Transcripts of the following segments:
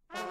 Praise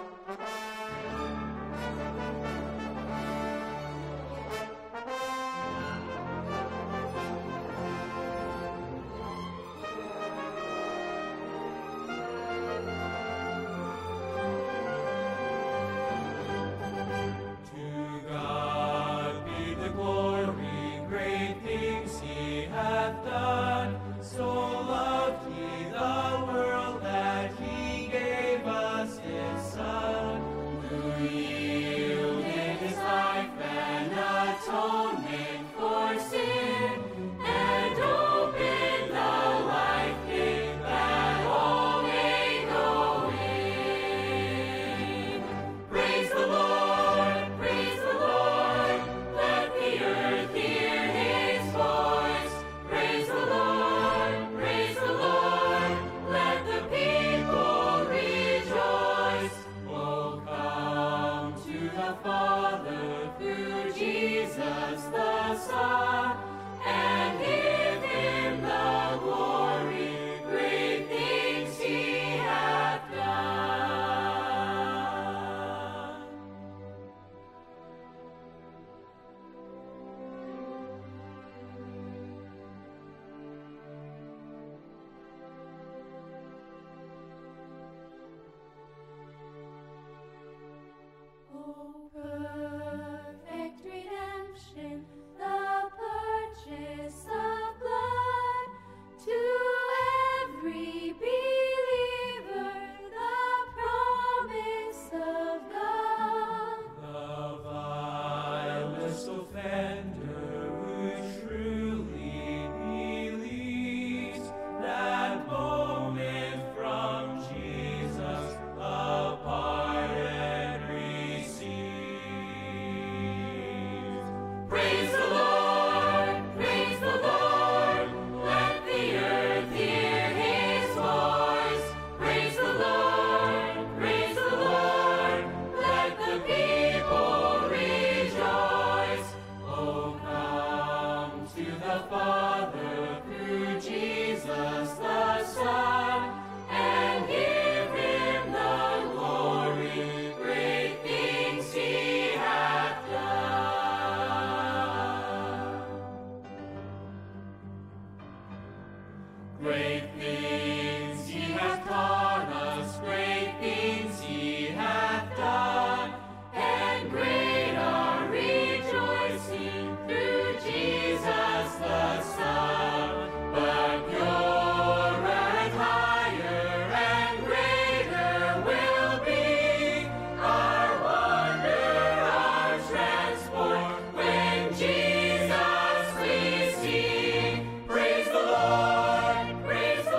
the Lord, praise the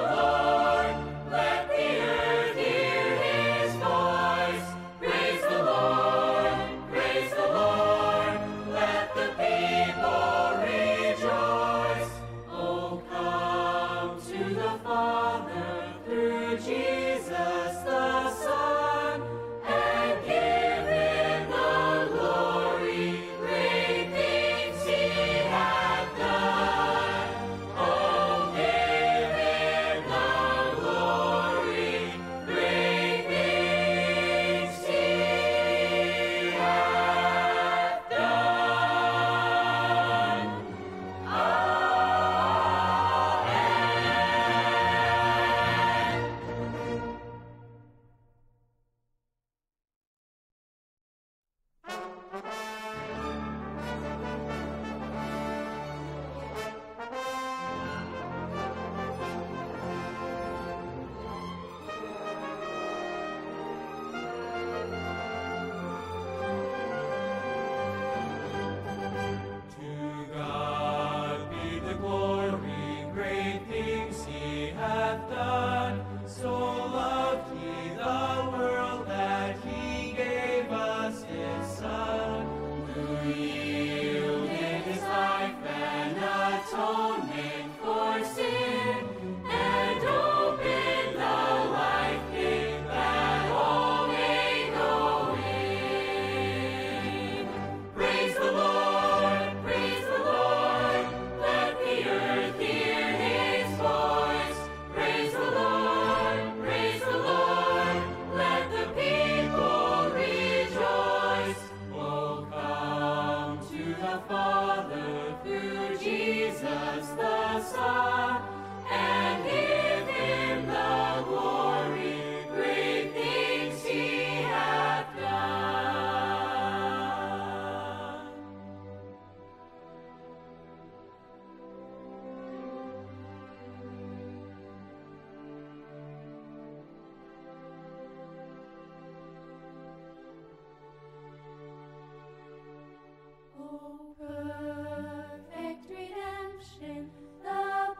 the Father through Jesus the Son, and give him the glory, great things he hath done. O perfect redemption, the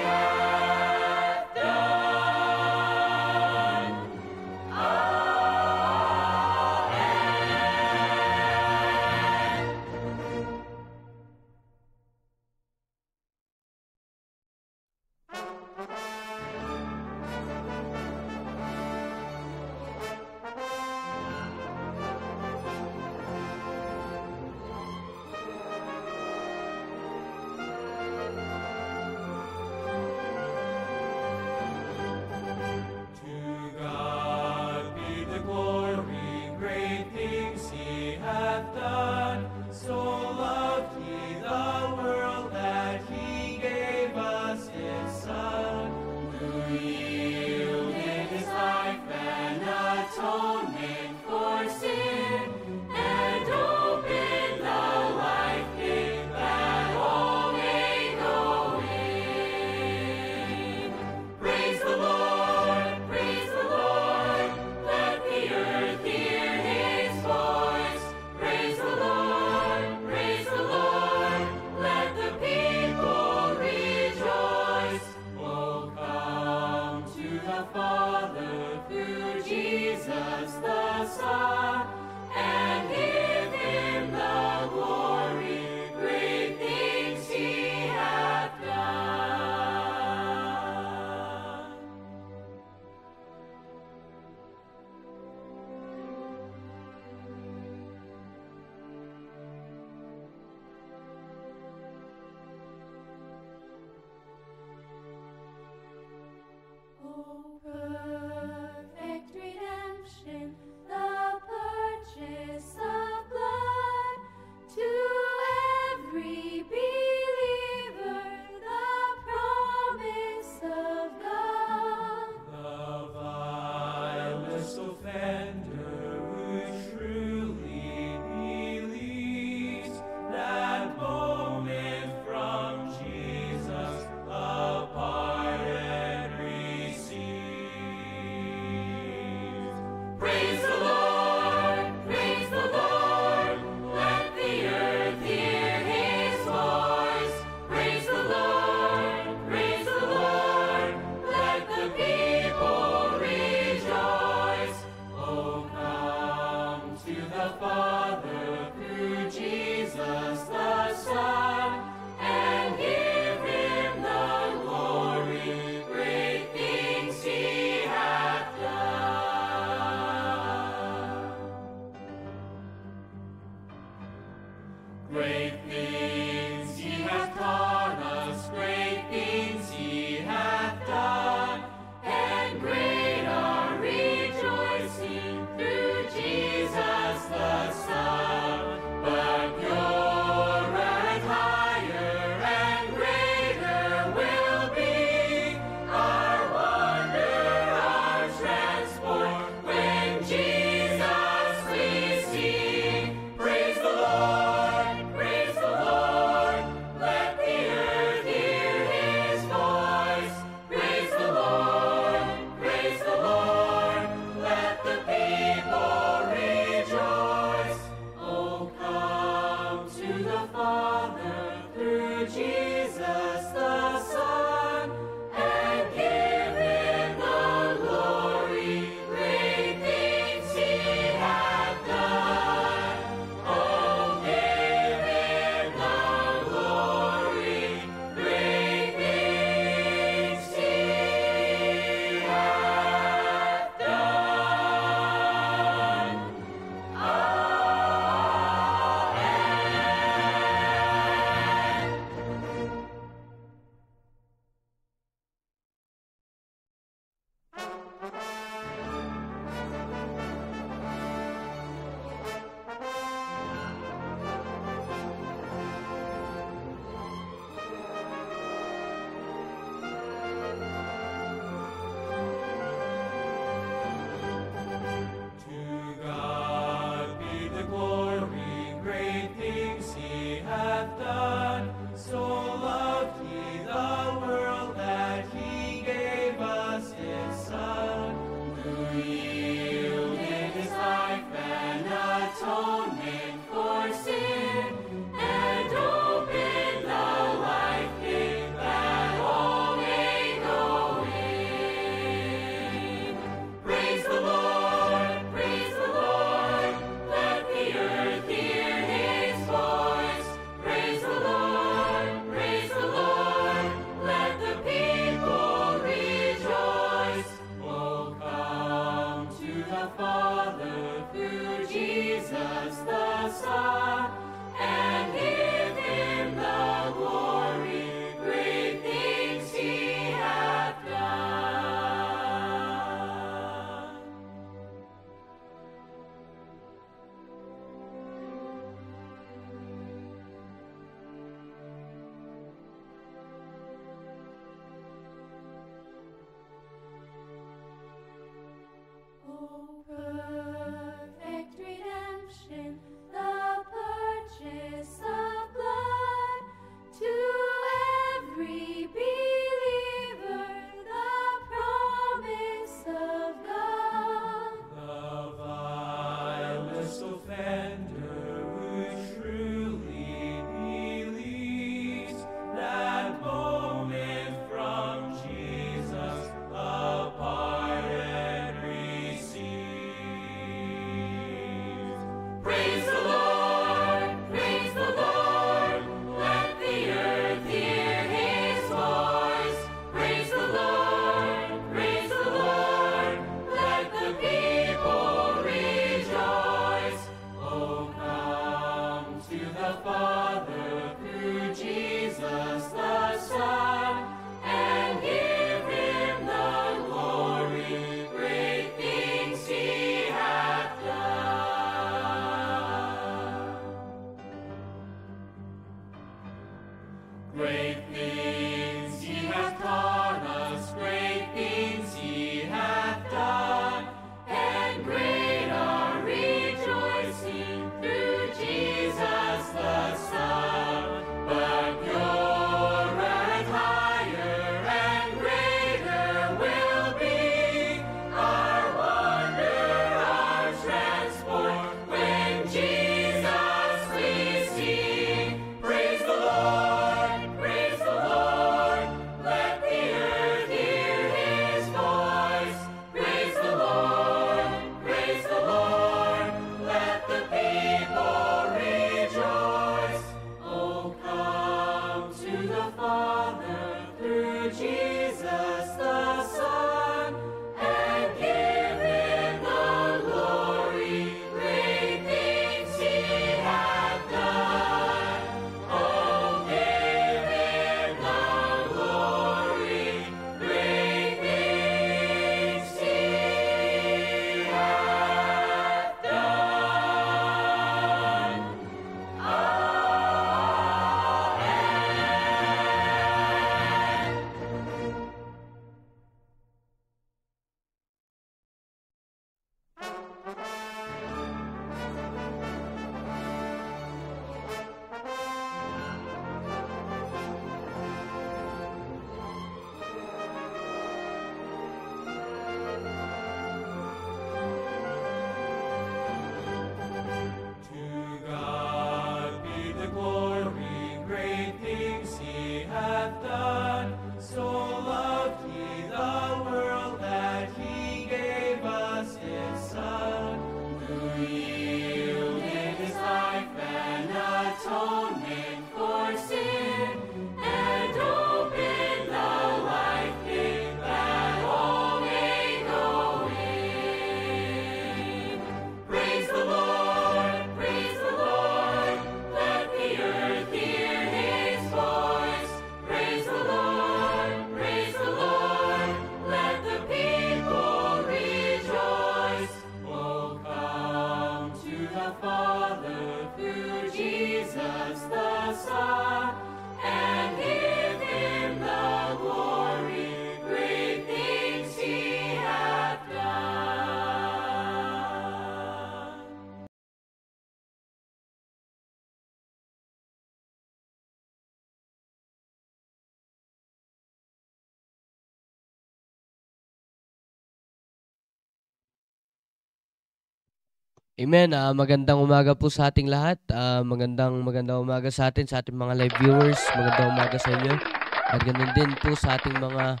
Amen. Magandang umaga po sa ating lahat. Magandang umaga sa atin, sa ating mga live viewers. Magandang umaga sa inyo. At ganun din po sa ating mga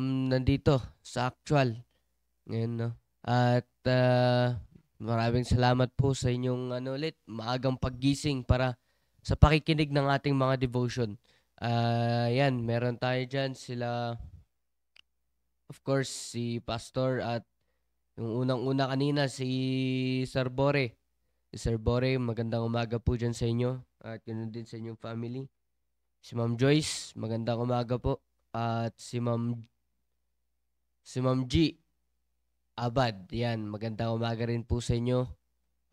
nandito sa actual. Ngayon, no? At maraming salamat po sa inyong maagang paggising para sa pakikinig ng ating mga devotion. Yan, meron tayo dyan sila, of course, si Pastor at yung unang-una kanina, si Sir Bore. Si Sir Bore, magandang umaga po dyan sa inyo. At yun din sa inyong family. Si Ma'am Joyce, magandang umaga po. At si Ma'am G. Abad, yan, magandang umaga rin po sa inyo.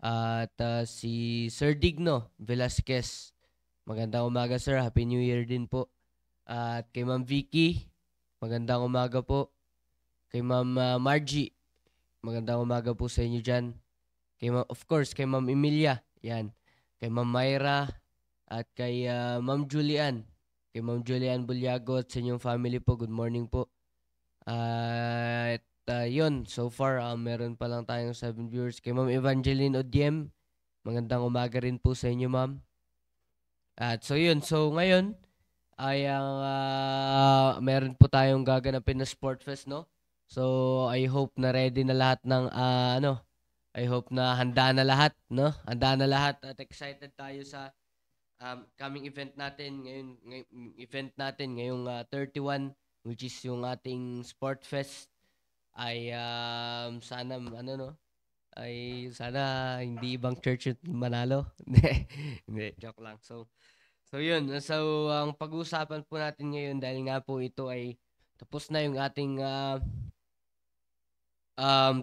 At si Sir Digno Velasquez, magandang umaga sir. Happy New Year din po. At kay Ma'am Vicky, magandang umaga po. Kay Ma'am Margie, magandang umaga po sa inyo dyan. Of course, kay Ma'am Emilia. Yan. Kay Ma'am Myra. At kay Ma'am Julian. Kay Ma'am Julian Bulyago at sa inyong family po. Good morning po. At yun. So far, meron pa lang tayong 7 viewers. Kay Ma'am Evangeline Odiem. Magandang umaga rin po sa inyo, Ma'am. At so yun. So ngayon, ay meron po tayong gaganapin na Sport Fest, no? So, I hope na ready na lahat ng I hope na handa na lahat, no? Handa na lahat at excited tayo sa coming event natin ngayong 31, which is yung ating Sport Fest. Ay sana hindi ibang church yung manalo. Hindi, joke lang. So yun. So ang pag-uusapan po natin ngayon, dahil nga po ito ay tapos na yung ating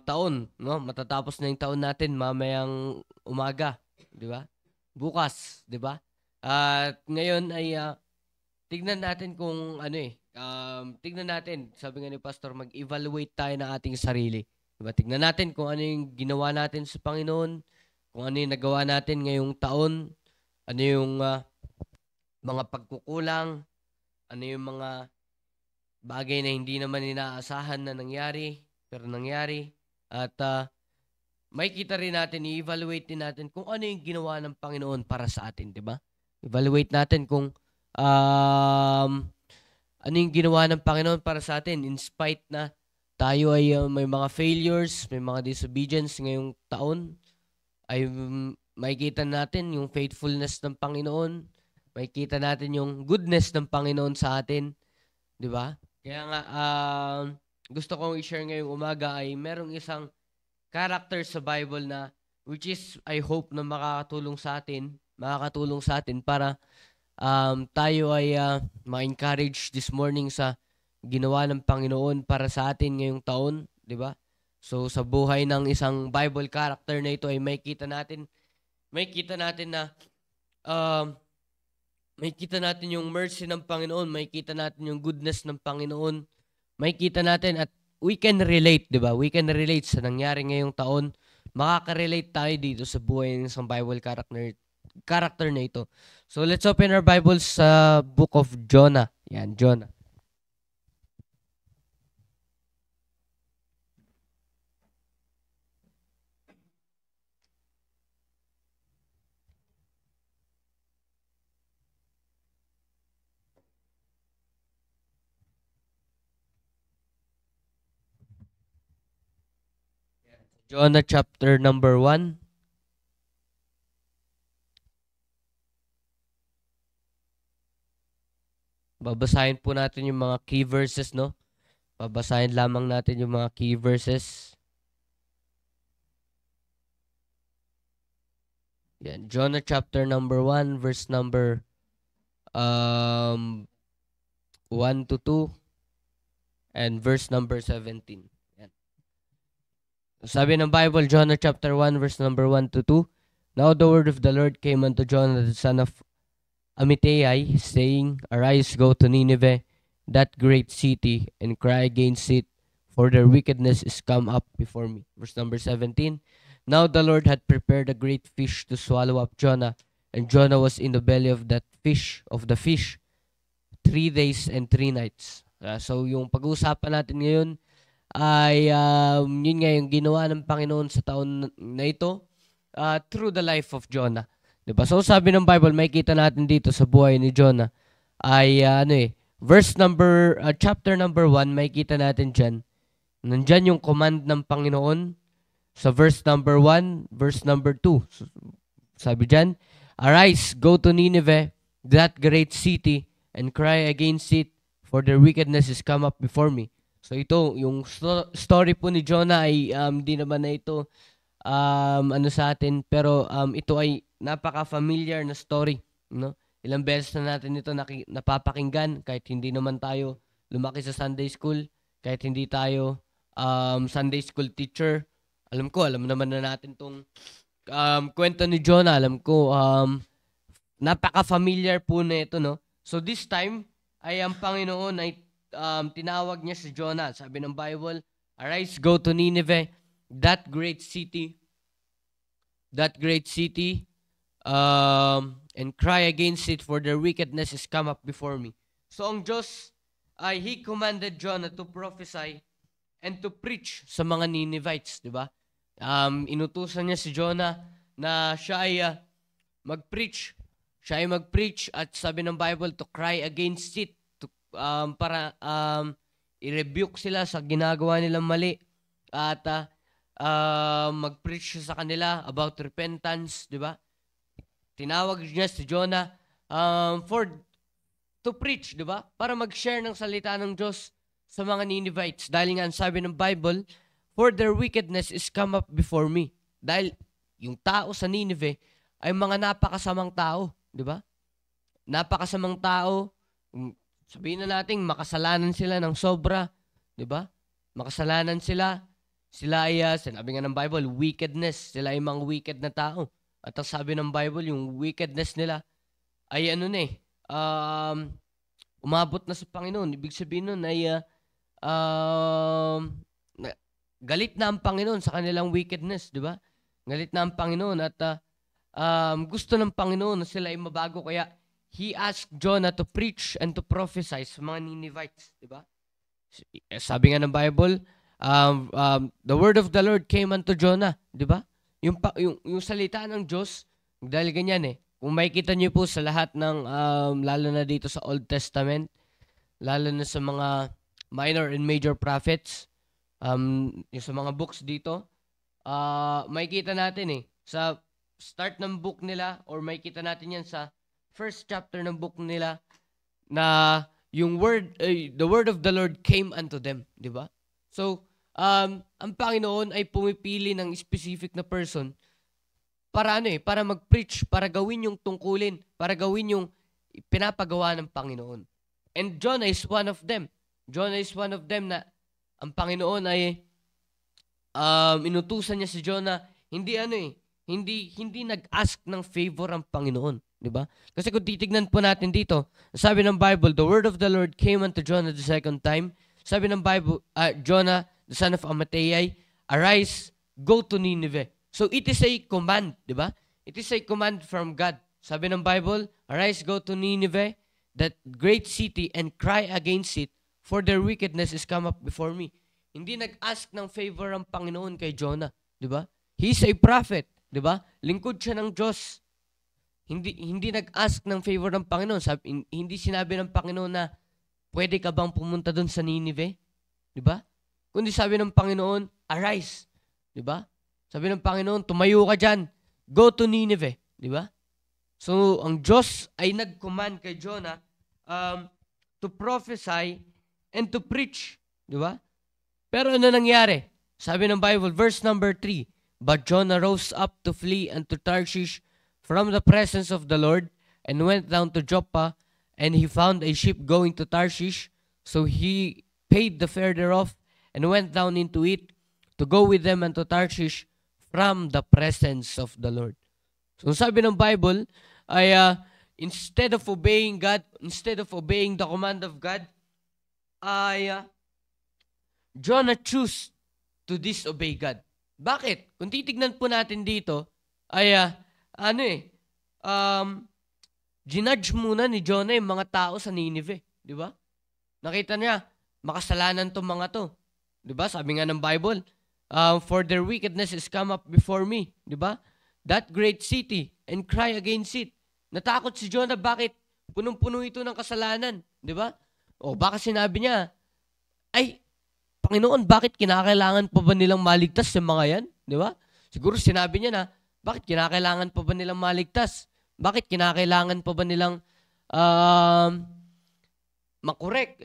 taon, no? Matatapos na yung taon natin mamayang umaga, 'di ba? Bukas, 'di ba? At ngayon ay tignan natin kung tignan natin, sabi nga ni Pastor, mag-evaluate tayo ng ating sarili. 'Di ba? Tignan natin kung ano yung ginawa natin sa Panginoon, kung ano yung nagawa natin ngayong taon, ano yung mga pagkukulang, ano yung mga bagay na hindi naman inaasahan na nangyari, pero nangyari. At makikita rin natin, i-evaluate din natin kung ano yung ginawa ng Panginoon para sa atin, di ba? Evaluate natin kung ano yung ginawa ng Panginoon para sa atin in spite na tayo ay may mga failures, may mga disobedience ngayong taon, ay makikita natin yung faithfulness ng Panginoon, makikita natin yung goodness ng Panginoon sa atin, di ba? Kaya nga, gusto kong i-share ngayong umaga ay merong isang character sa Bible na which is I hope na makakatulong sa atin para tayo ay ma-encourage this morning sa ginawa ng Panginoon para sa atin ngayong taon, di ba? So sa buhay ng isang Bible character na ito ay makikita natin yung mercy ng Panginoon, makikita natin yung goodness ng Panginoon, makikita natin at we can relate, di ba? We can relate sa nangyari ngayong taon. Makaka-relate tayo dito sa buhay ng isang Bible character na ito. So let's open our Bibles sa book of Jonah. Yan, Jonah. Jonah chapter number 1. Babasahin po natin yung mga key verses, no? Babasahin lamang natin yung mga key verses. Yan, Jonah chapter number 1, verse number 1 to 2 and verse number 17. Yan. Sabi ng Bible, Jonah chapter 1, verse number 1 to 2. Now the word of the Lord came unto Jonah the son of Amittai, saying, Arise, go to Nineveh, that great city, and cry against it, for their wickedness is come up before me. Verse number 17. Now the Lord had prepared a great fish to swallow up Jonah, and Jonah was in the belly of the fish, 3 days and 3 nights. So yung pag-uusapan natin ngayon ay yun nga yung ginawa ng Panginoon sa taon na ito through the life of Jonah. Diba? So sabi ng Bible, may kita natin dito sa buhay ni Jonah ay chapter number 1, may kita natin dyan. Nandyan yung command ng Panginoon sa verse number 1, verse number 2. Sabi dyan, "Arise, go to Nineveh, that great city, and cry against it, for their wickedness is come up before me." So ito, yung story po ni Jonah ay di naman na ito sa atin, pero ito ay napaka-familiar na story, no? Ilang beses na natin ito napapakinggan kahit hindi naman tayo lumaki sa Sunday school, kahit hindi tayo Sunday school teacher. Alam naman na natin tong kwento ni Jonah. Alam ko napaka-familiar po na ito, no? So this time ay ang Panginoon ay tinawag niya si Jonah. Sabi ng Bible, "Arise, go to Nineveh, that great city, and cry against it, for their wickedness is come up before me." So ang Diyos ay He commanded Jonah to prophesy and to preach sa mga Ninevites, di ba? Inutusan niya si Jonah na siya ay mag-preach. Siya ay mag-preach at sabi ng Bible to cry against it, para i-rebuke sila sa ginagawa nilang mali at mag-preach sa kanila about repentance, di ba? Tinawag niya si Jonah to preach, di ba? Para mag-share ng salita ng Diyos sa mga Ninevites. Dahil nga sabi ng Bible, "For their wickedness is come up before me." Dahil yung tao sa Nineveh ay mga napakasamang tao, di ba? Napakasamang tao. Sabihin na natin, makasalanan sila ng sobra, di ba? Makasalanan sila. Sila ay, sinabi nga ng Bible, wickedness. Sila ay mga wicked na tao. At ang sabi ng Bible, yung wickedness nila ay umabot na sa Panginoon. Ibig sabihin nun ay galit na ang Panginoon sa kanilang wickedness, di ba? Galit na ang Panginoon at gusto ng Panginoon na sila ay mabago. Kaya He asked Jonah to preach and to prophesy sa mga Ninevites, di ba? Sabi nga ng Bible, the word of the Lord came unto Jonah, di ba? Yung salita ng Diyos, dahil ganyan Kung makikita niyo po sa lahat ng, lalo na dito sa Old Testament, lalo na sa mga minor and major prophets, yung sa mga books dito, makikita natin sa start ng book nila, or makikita natin yan sa first chapter ng book nila, na yung the word of the Lord came unto them, di ba? So, ang Panginoon ay pumipili ng specific na person para para mag-preach, para gawin yung tungkulin, para gawin yung pinapagawa ng Panginoon. And Jonah is one of them. Jonah is one of them na ang Panginoon ay inutusan niya si Jonah, hindi nag-ask ng favor ang Panginoon, di ba? Kasi kung titignan po natin dito, sabi ng Bible, "The word of the Lord came unto Jonah the second time." Sabi ng Bible, Jonah, the son of Amittai, "Arise, go to Nineveh." So it is a command, di ba? It is a command from God. Sabi ng Bible, "Arise, go to Nineveh, that great city, and cry against it, for their wickedness is come up before me." Hindi nag-ask ng favor ang Panginoon kay Jonah, di ba? He is a prophet, di ba? Lingkod siya ng Diyos. Hindi nag-ask ng favor ng Panginoon. Hindi sinabi ng Panginoon na, "Pwede ka bang pumunta doon sa Nineveh?" Di ba? Kundi sabi ng Panginoon, "Arise." Di ba? Sabi ng Panginoon, "Tumayo ka dyan. Go to Nineveh." Di ba? So, ang Diyos ay nag-command kay Jonah to prophesy and to preach. Di ba? Pero ano nangyari? Sabi ng Bible, verse number 3, "But Jonah rose up to flee unto Tarshish from the presence of the Lord, and went down to Joppa, and he found a ship going to Tarshish. So he paid the fare thereof, and went down into it, to go with them unto Tarshish from the presence of the Lord." So sabi ng Bible ay instead of obeying God, instead of obeying the command of God, ay Jonah chose to disobey God. Bakit? Kung titignan po natin dito, ay ginudge muna ni Jonah yung mga tao sa Nineveh, di ba? Nakita niya, makasalanan tong mga to. 'Di ba? Sabi nga ng Bible, for their wickedness is come up before me. 'Di ba? That great city and cry against it. Natakot si Jonah. Bakit? Punong-puno ito ng kasalanan. 'Di ba? O baka sinabi niya, ay, Panginoon, bakit kinakailangan pa ba nilang maligtas sa mga yan? 'Di ba? Siguro sinabi niya na, bakit kinakailangan pa ba nilang maligtas? Bakit kinakailangan pa ba nilang makorek?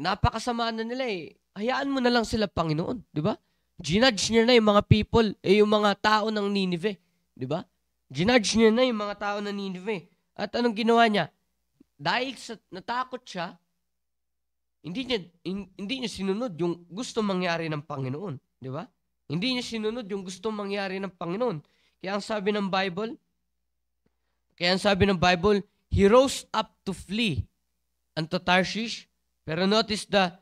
Napakasama na nila eh. Hayaan mo na lang sila, Panginoon. 'Di ba? Ginudge niya na yung mga people, yung mga tao ng Nineveh. 'Di ba? Ginudge niya na yung mga tao ng Nineveh. At anong ginawa niya? Dahil sa natakot siya, hindi niya sinunod yung gusto mangyari ng Panginoon. 'Di ba? Hindi niya sinunod yung gusto mangyari ng Panginoon. Kaya ang sabi ng Bible, he rose up to flee unto Tarshish. Pero notice the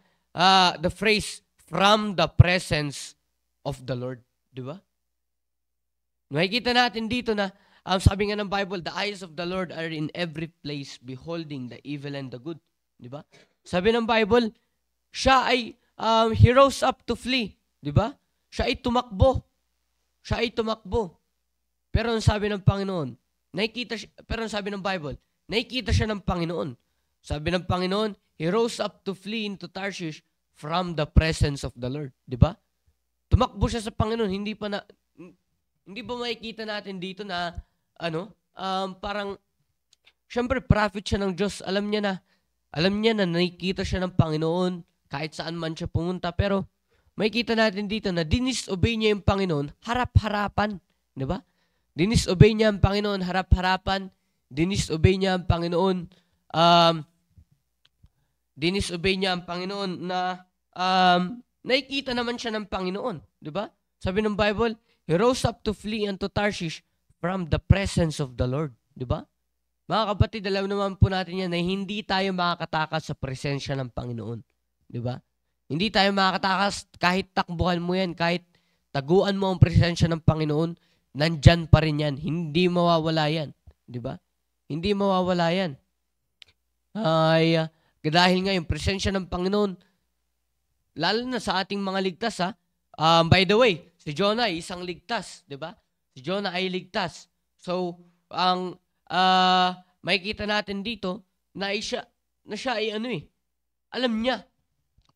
phrase, from the presence of the Lord. Di ba? Makikita natin dito na, sabi nga ng Bible, the eyes of the Lord are in every place, beholding the evil and the good. Di ba? Sabi ng Bible, siya ay, he rose up to flee. Di ba? Siya ay tumakbo. Pero ang sabi ng Panginoon, pero ang sabi ng Bible, nakikita siya ng Panginoon. Sabi ng Panginoon, he rose up to flee into Tarshish from the presence of the Lord. Di ba? Tumakbo siya sa Panginoon. Hindi ba makikita natin dito na, parang, syempre, prophet siya ng Diyos. Alam niya na nakikita siya ng Panginoon kahit saan man siya pumunta. Pero, makikita natin dito na dinisobey niya yung Panginoon harap-harapan. Di ba? Dinisobey niya ang Panginoon harap-harapan. Dinisobey niya ang Panginoon na nakikita naman siya ng Panginoon. Di ba? Sabi ng Bible, he rose up to flee unto Tarshish from the presence of the Lord. Di ba? Mga kapatid, alam naman po natin yan na hindi tayo makakatakas sa presensya ng Panginoon. Di ba? Hindi tayo makakatakas kahit takbuhan mo yan, kahit taguan mo ang presensya ng Panginoon, nandyan pa rin yan. Hindi mawawala yan. Di ba? Hindi mawawala yan. Dahil nga yung presensya ng Panginoon, lalo na sa ating mga ligtas, by the way, si Jonah ay isang ligtas, di ba? Si Jonah ay ligtas. So, ang makikita natin dito na siya ay alam niya.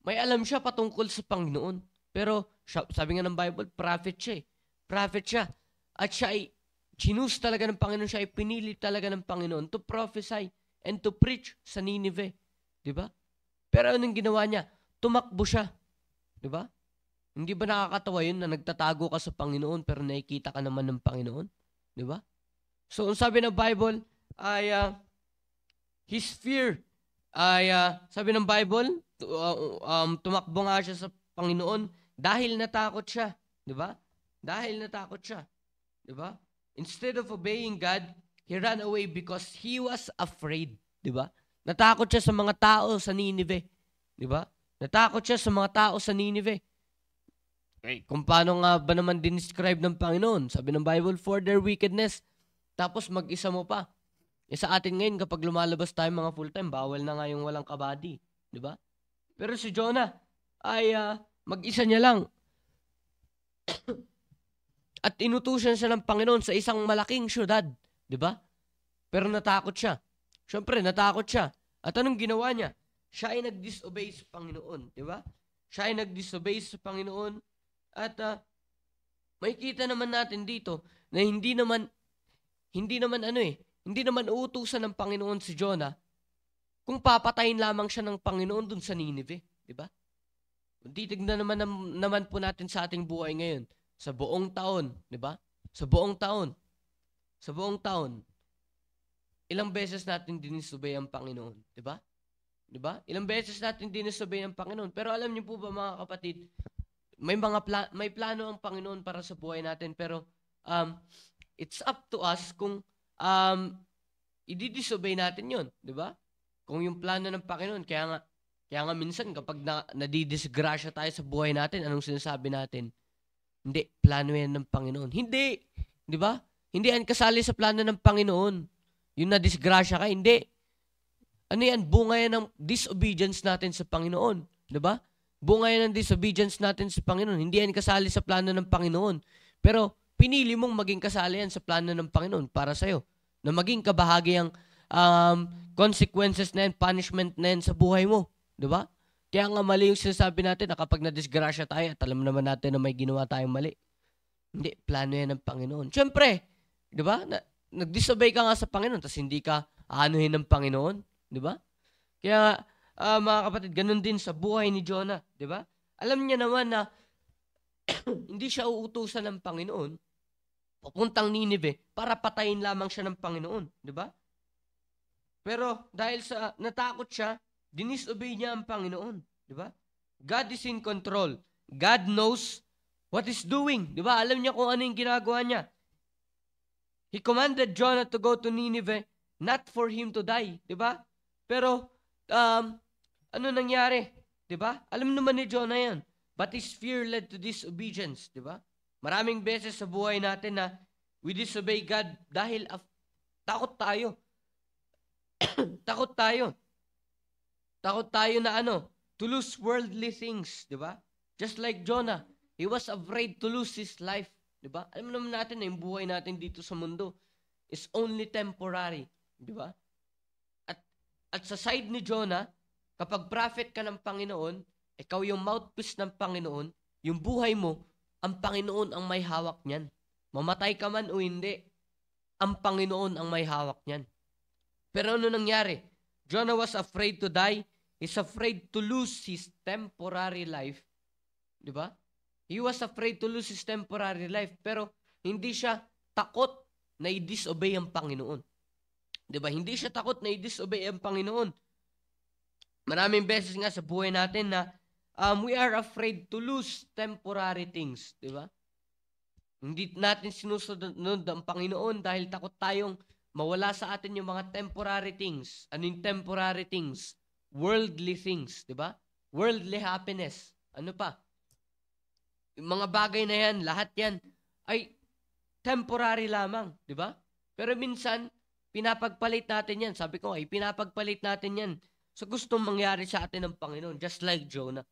May alam siya patungkol sa Panginoon. Pero, sabi nga ng Bible, prophet siya. Prophet siya. At siya ay choose talaga ng Panginoon. Siya ay pinili talaga ng Panginoon to prophesy and to preach sa Nineveh. Diba? Pero anong ginawa niya? Tumakbo siya. Diba? Hindi ba nakakatawa yun na nagtatago ka sa Panginoon pero nakikita ka naman ng Panginoon? Diba? So, ang sabi ng Bible ay his fear ay sabi ng Bible, tumakbo nga siya sa Panginoon dahil natakot siya. Diba? Dahil natakot siya. Diba? Instead of obeying God, he ran away because he was afraid. Diba? Natakot siya sa mga tao sa Nineveh. Diba? Natakot siya sa mga tao sa Nineveh. Okay, kung paano nga ba naman dinescribe ng Panginoon? Sabi ng Bible, for their wickedness. Tapos mag-isa mo pa. Sa atin ngayon, kapag lumalabas tayo mga full-time, bawal na nga yung walang kabady. Diba? Pero si Jonah ay mag-isa niya lang. At inutusan siya ng Panginoon sa isang malaking syudad. Diba? Pero natakot siya. Siyempre, natakot siya. At anong ginawa niya? Siya ay nag-disobey sa Panginoon. Diba? Siya ay nag-disobey sa Panginoon. At makikita naman natin dito na hindi naman uutusan ng Panginoon si Jonah kung papatayin lamang siya ng Panginoon dun sa Nineveh. Diba? Titignan naman po natin sa ating buhay ngayon. Sa buong taon, di ba? Sa buong taon, ilang beses natin dinisobey ang Panginoon, di ba? Di ba? Ilang beses natin dinisobey ang Panginoon. Pero alam niyo po ba mga kapatid, may plano ang Panginoon para sa buhay natin, pero it's up to us kung i-disobey natin 'yon, di ba? Kung yung plano ng Panginoon, kaya nga minsan kapag nadidisgrasya tayo sa buhay natin, anong sinasabi natin? Hindi, plano yan ng Panginoon. Hindi. Di ba? Hindi yan kasali sa plano ng Panginoon. Yung na-disgrasya ka, hindi. Ano yan? Bunga yan ng disobedience natin sa Panginoon. Di ba? Bunga yan ng disobedience natin sa Panginoon. Hindi yan kasali sa plano ng Panginoon. Pero pinili mong maging kasali yan sa plano ng Panginoon para sa'yo. Na maging kabahagi ang consequences na yan, punishment na yan sa buhay mo. Diba? Kaya nga mali yung sinasabi natin na kapag na-disgrasya tayo at alam naman natin na may ginawa tayong mali. Hindi, plano yan ng Panginoon. Siyempre, diba? Nag-disobey ka nga sa Panginoon tapos hindi ka aanuhin ng Panginoon. Diba? Kaya mga kapatid, ganun din sa buhay ni Jonah. Diba? Alam niya naman na hindi siya uutusan ng Panginoon papuntang Nineveh para patayin lamang siya ng Panginoon. Diba? Pero dahil sa natakot siya, dinisobey niya ang Panginoon. Diba? God is in control. God knows what He's doing. Diba? Alam niya kung ano yung ginagawa niya. He commanded Jonah to go to Nineveh not for him to die. Diba? Pero, ano nangyari? Diba? Alam naman ni Jonah yan. But his fear led to disobedience. Diba? Maraming beses sa buhay natin na we disobey God dahil takot tayo. Takot tayo. Takot tayo na to lose worldly things, di ba? Just like Jonah, he was afraid to lose his life, di ba? Alam naman natin na yung buhay natin dito sa mundo is only temporary, di ba? At sa side ni Jonah, kapag prophet ka ng Panginoon, ikaw yung mouthpiece ng Panginoon, yung buhay mo, ang Panginoon ang may hawak niyan. Mamatay ka man o hindi, ang Panginoon ang may hawak niyan. Pero ano nangyari? Jonah was afraid to die. He's afraid to lose his temporary life. Di ba? He was afraid to lose his temporary life. Pero hindi siya takot na i-disobey ang Panginoon. Di ba? Hindi siya takot na i-disobey ang Panginoon. Maraming beses nga sa buhay natin na we are afraid to lose temporary things. Di ba? Hindi natin sinusunod ang Panginoon dahil takot tayong mawala sa atin yung mga temporary things. Ano yung temporary things? Worldly things, di ba? Worldly happiness. Ano pa? Yung mga bagay na yan, lahat yan, ay temporary lamang, di ba? Pero minsan, pinapagpalit natin yan. Sabi ko, pinapagpalit natin yan sa gustong mangyari sa atin ng Panginoon. Just like Jonah.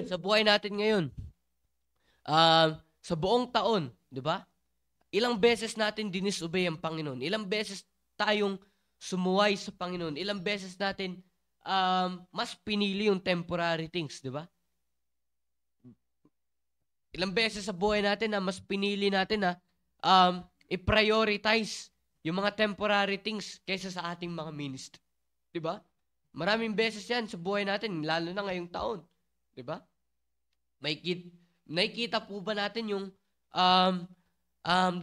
Sa buhay natin ngayon, sa buong taon, di ba? Ilang beses natin dinisobey ang Panginoon. Ilang beses tayong sumuway sa Panginoon. Ilang beses natin mas pinili yung temporary things, di ba? Ilang beses sa buhay natin na mas pinili natin na i-prioritize yung mga temporary things kaysa sa ating mga ministry. Di ba? Maraming beses yan sa buhay natin, lalo na ngayong taon. Di ba? Nakikita po ba natin yung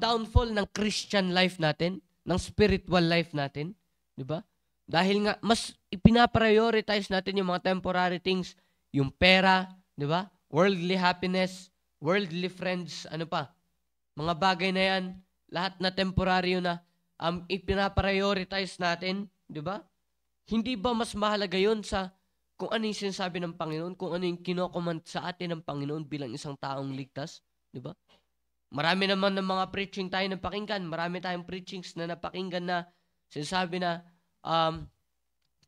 downfall ng Christian life natin, ng spiritual life natin? Di ba? Dahil nga, mas ipinaprioritize natin yung mga temporary things, yung pera, di ba? Worldly happiness, worldly friends, ano pa? Mga bagay na yan, lahat na temporaryo na ipinaprioritize natin, di ba? Hindi ba mas mahalaga yun sa kung ano yung sinasabi ng Panginoon, kung ano yung kinocommand sa atin ng Panginoon bilang isang taong ligtas, di ba? Marami naman ng mga preaching tayo napakinggan, marami tayong preachings na napakinggan na sinasabi na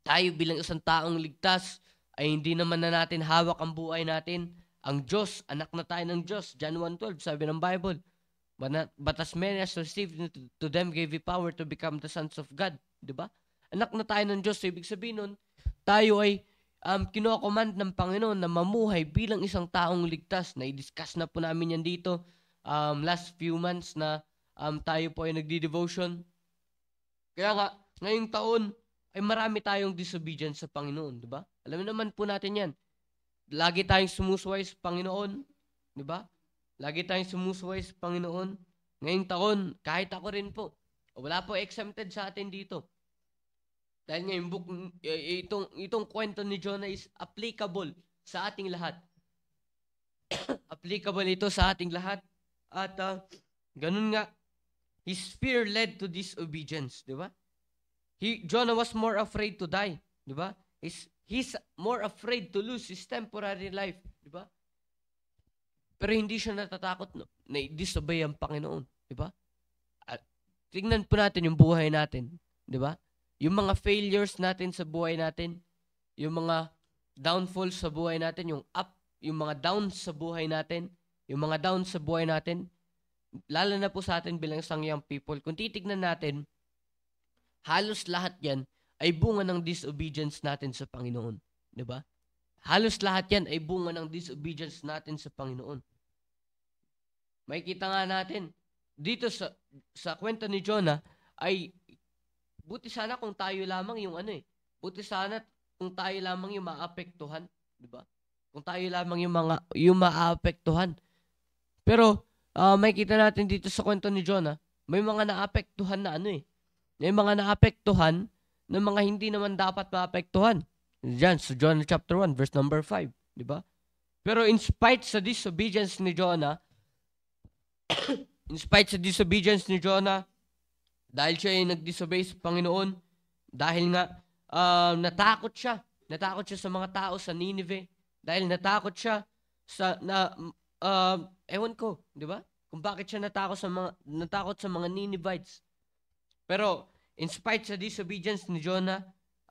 tayo bilang isang taong ligtas ay hindi naman na natin hawak ang buhay natin. Ang Diyos, anak na tayo ng Diyos. John 1:12, sabi ng Bible. But as many as received to them gave you power to become the sons of God. Diba? Anak na tayo ng Diyos. So, ibig sabihin nun, tayo ay kinocommand ng Panginoon na mamuhay bilang isang taong ligtas. Na-discuss na po namin yan dito last few months na tayo po ay nagdi-devotion. Kaya nga, ngayong taon ay marami tayong disobedience sa Panginoon. Diba? Alam naman po natin yan. Lagi tayong sumusuway sa Panginoon. Diba? Lagi tayong sumusuway sa Panginoon. Ngayong taon, kahit ako rin po, wala po exempted sa atin dito. Dahil ngayong book, itong kwento ni Jonah is applicable sa ating lahat. Applicable ito sa ating lahat. At ganun nga, his fear led to disobedience. Diba? Jonah was more afraid to die. Diba? He's more afraid to lose his temporary life. Diba? Pero hindi siya natatakot na i-disobey ang Panginoon. Diba? Tingnan po natin yung buhay natin. Diba? Yung mga failures natin sa buhay natin, yung mga downfall sa buhay natin, yung up, yung mga down sa buhay natin, lalo na po sa atin bilang isang young people, kung titignan natin, halos lahat yan ay bunga ng disobedience natin sa Panginoon. Di ba? Halos lahat yan ay bunga ng disobedience natin sa Panginoon. Makikita nga natin, dito sa kwento ni Jonah, ay buti sana kung tayo lamang yung buti sana kung tayo lamang yung maapektuhan, di ba? Kung tayo lamang yung maapektuhan. Pero makikita natin dito sa kwento ni Jonah, may mga naapektuhan na may mga naapektuhan na mga hindi naman dapat maapektuhan. Diyan sa Jonah chapter 1 verse number 5, di ba? Pero in spite sa disobedience ni Jonah, dahil siya ay nag-disobey sa Panginoon, dahil nga natakot siya sa mga tao sa Nineveh, dahil natakot siya ewan ko, di ba? Kung bakit siya natakot sa mga Ninevites. Pero in spite sa disobedience ni Jonah,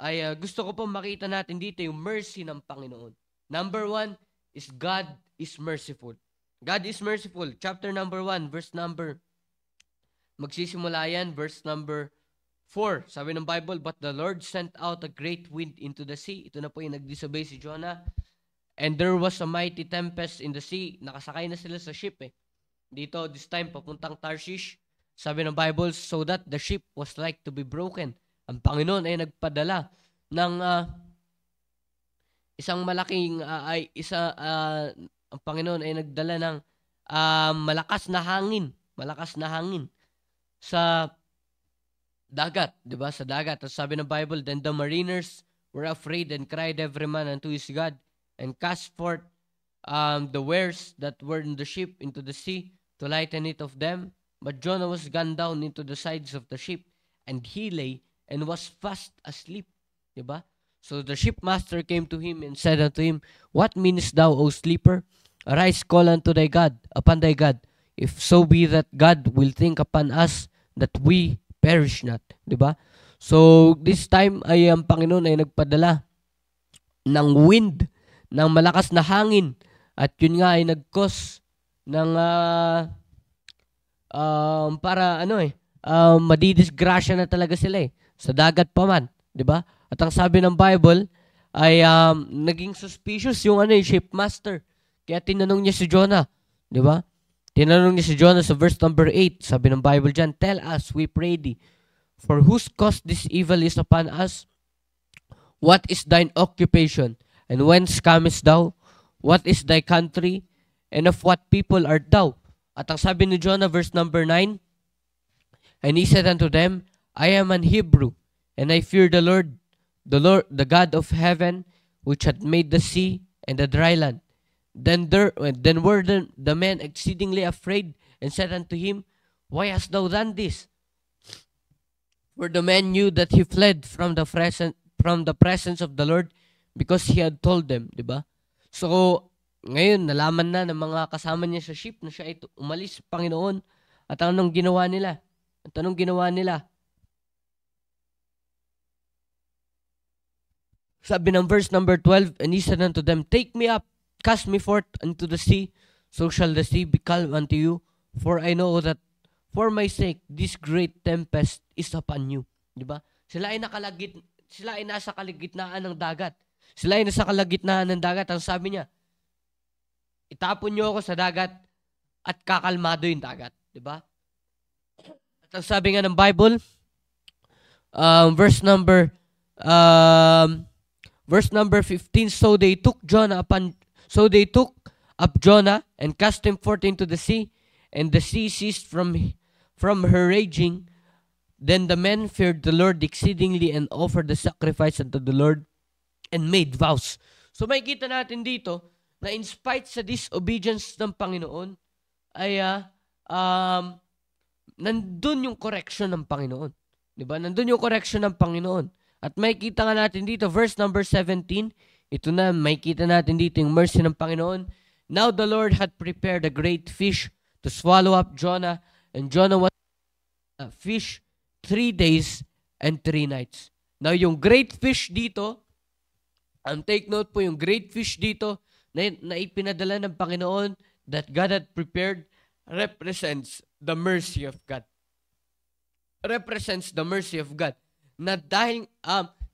ay gusto ko po makita natin dito yung mercy ng Panginoon. Number 1 is God is merciful. God is merciful. Chapter number 1, verse number, magsisimula yan, verse number 4. Sabi ng Bible, but the Lord sent out a great wind into the sea. Ito na po yung nag-disobey si Jonah. And there was a mighty tempest in the sea. Nakasakay na sila sa ship Dito, this time, papuntang Tarshish. Sabi ng Bible, so that the ship was like to be broken. Ang Panginoon ay nagpadala ng isang malaking, ang Panginoon ay nagdala ng malakas na hangin sa dagat, di ba? Sa dagat. At sabi ng Bible, then the mariners were afraid and cried every man unto his God and cast forth the wares that were in the ship into the sea to lighten it of them. But Jonah was gone down into the sides of the ship, and he lay and was fast asleep. Diba? So the shipmaster came to him and said unto him, what meanest thou, O sleeper? Arise, call unto thy God, upon thy God, if so be that God will think upon us that we perish not. Diba? So this time ay ang Panginoon ay nagpadala ng wind, ng malakas na hangin, at yun nga ay nag-cause ng madidisgrasya na talaga sila sa dagat pa man, 'di ba? At ang sabi ng Bible ay naging suspicious yung shipmaster. Kaya tinanong niya si Jonah, 'di ba? Tinanong niya si Jonah sa verse number 8. Sabi ng Bible diyan, tell us, we pray thee, for whose cause this evil is upon us? What is thine occupation? And whence comest thou? What is thy country? And of what people art thou? At ang sabi ni Jonah, verse number 9, and he said unto them, I am an Hebrew, and I fear the Lord, the God of heaven, which hath made the sea and the dry land. Then were the men exceedingly afraid, and said unto him, why hast thou done this? For the men knew that he fled from the presence of the Lord, because he had told them, diba? So, ngayon, nalaman na ng mga kasama niya sa ship na siya ay umalis sa Panginoon. At anong ginawa nila? Sabi ng verse number 12, and he said unto them, take me up, cast me forth into the sea, so shall the sea be calm unto you, for I know that for my sake this great tempest is upon you. Diba? Sila ay nasa kalagitnaan ng dagat. Ang sabi niya, itapon niyo ako sa dagat at kakalmado yung dagat. Diba? At ang sabi nga ng Bible, verse number 15, so they took up Jonah and cast him forth into the sea, and the sea ceased from her raging. Then the men feared the Lord exceedingly and offered the sacrifice unto the Lord and made vows. So makikita natin dito na in spite sa disobedience ng Panginoon, ay nandun yung correction ng Panginoon. Diba? Nandun yung correction ng Panginoon. At makikita nga natin dito, verse number 17, ito na, makikita natin dito yung mercy ng Panginoon. Now the Lord had prepared a great fish to swallow up Jonah, and Jonah was a fish 3 days and 3 nights. Now yung great fish dito, Take note po yung great fish dito na ipinadala ng Panginoon that God had prepared represents the mercy of God. Represents the mercy of God. Na dahil,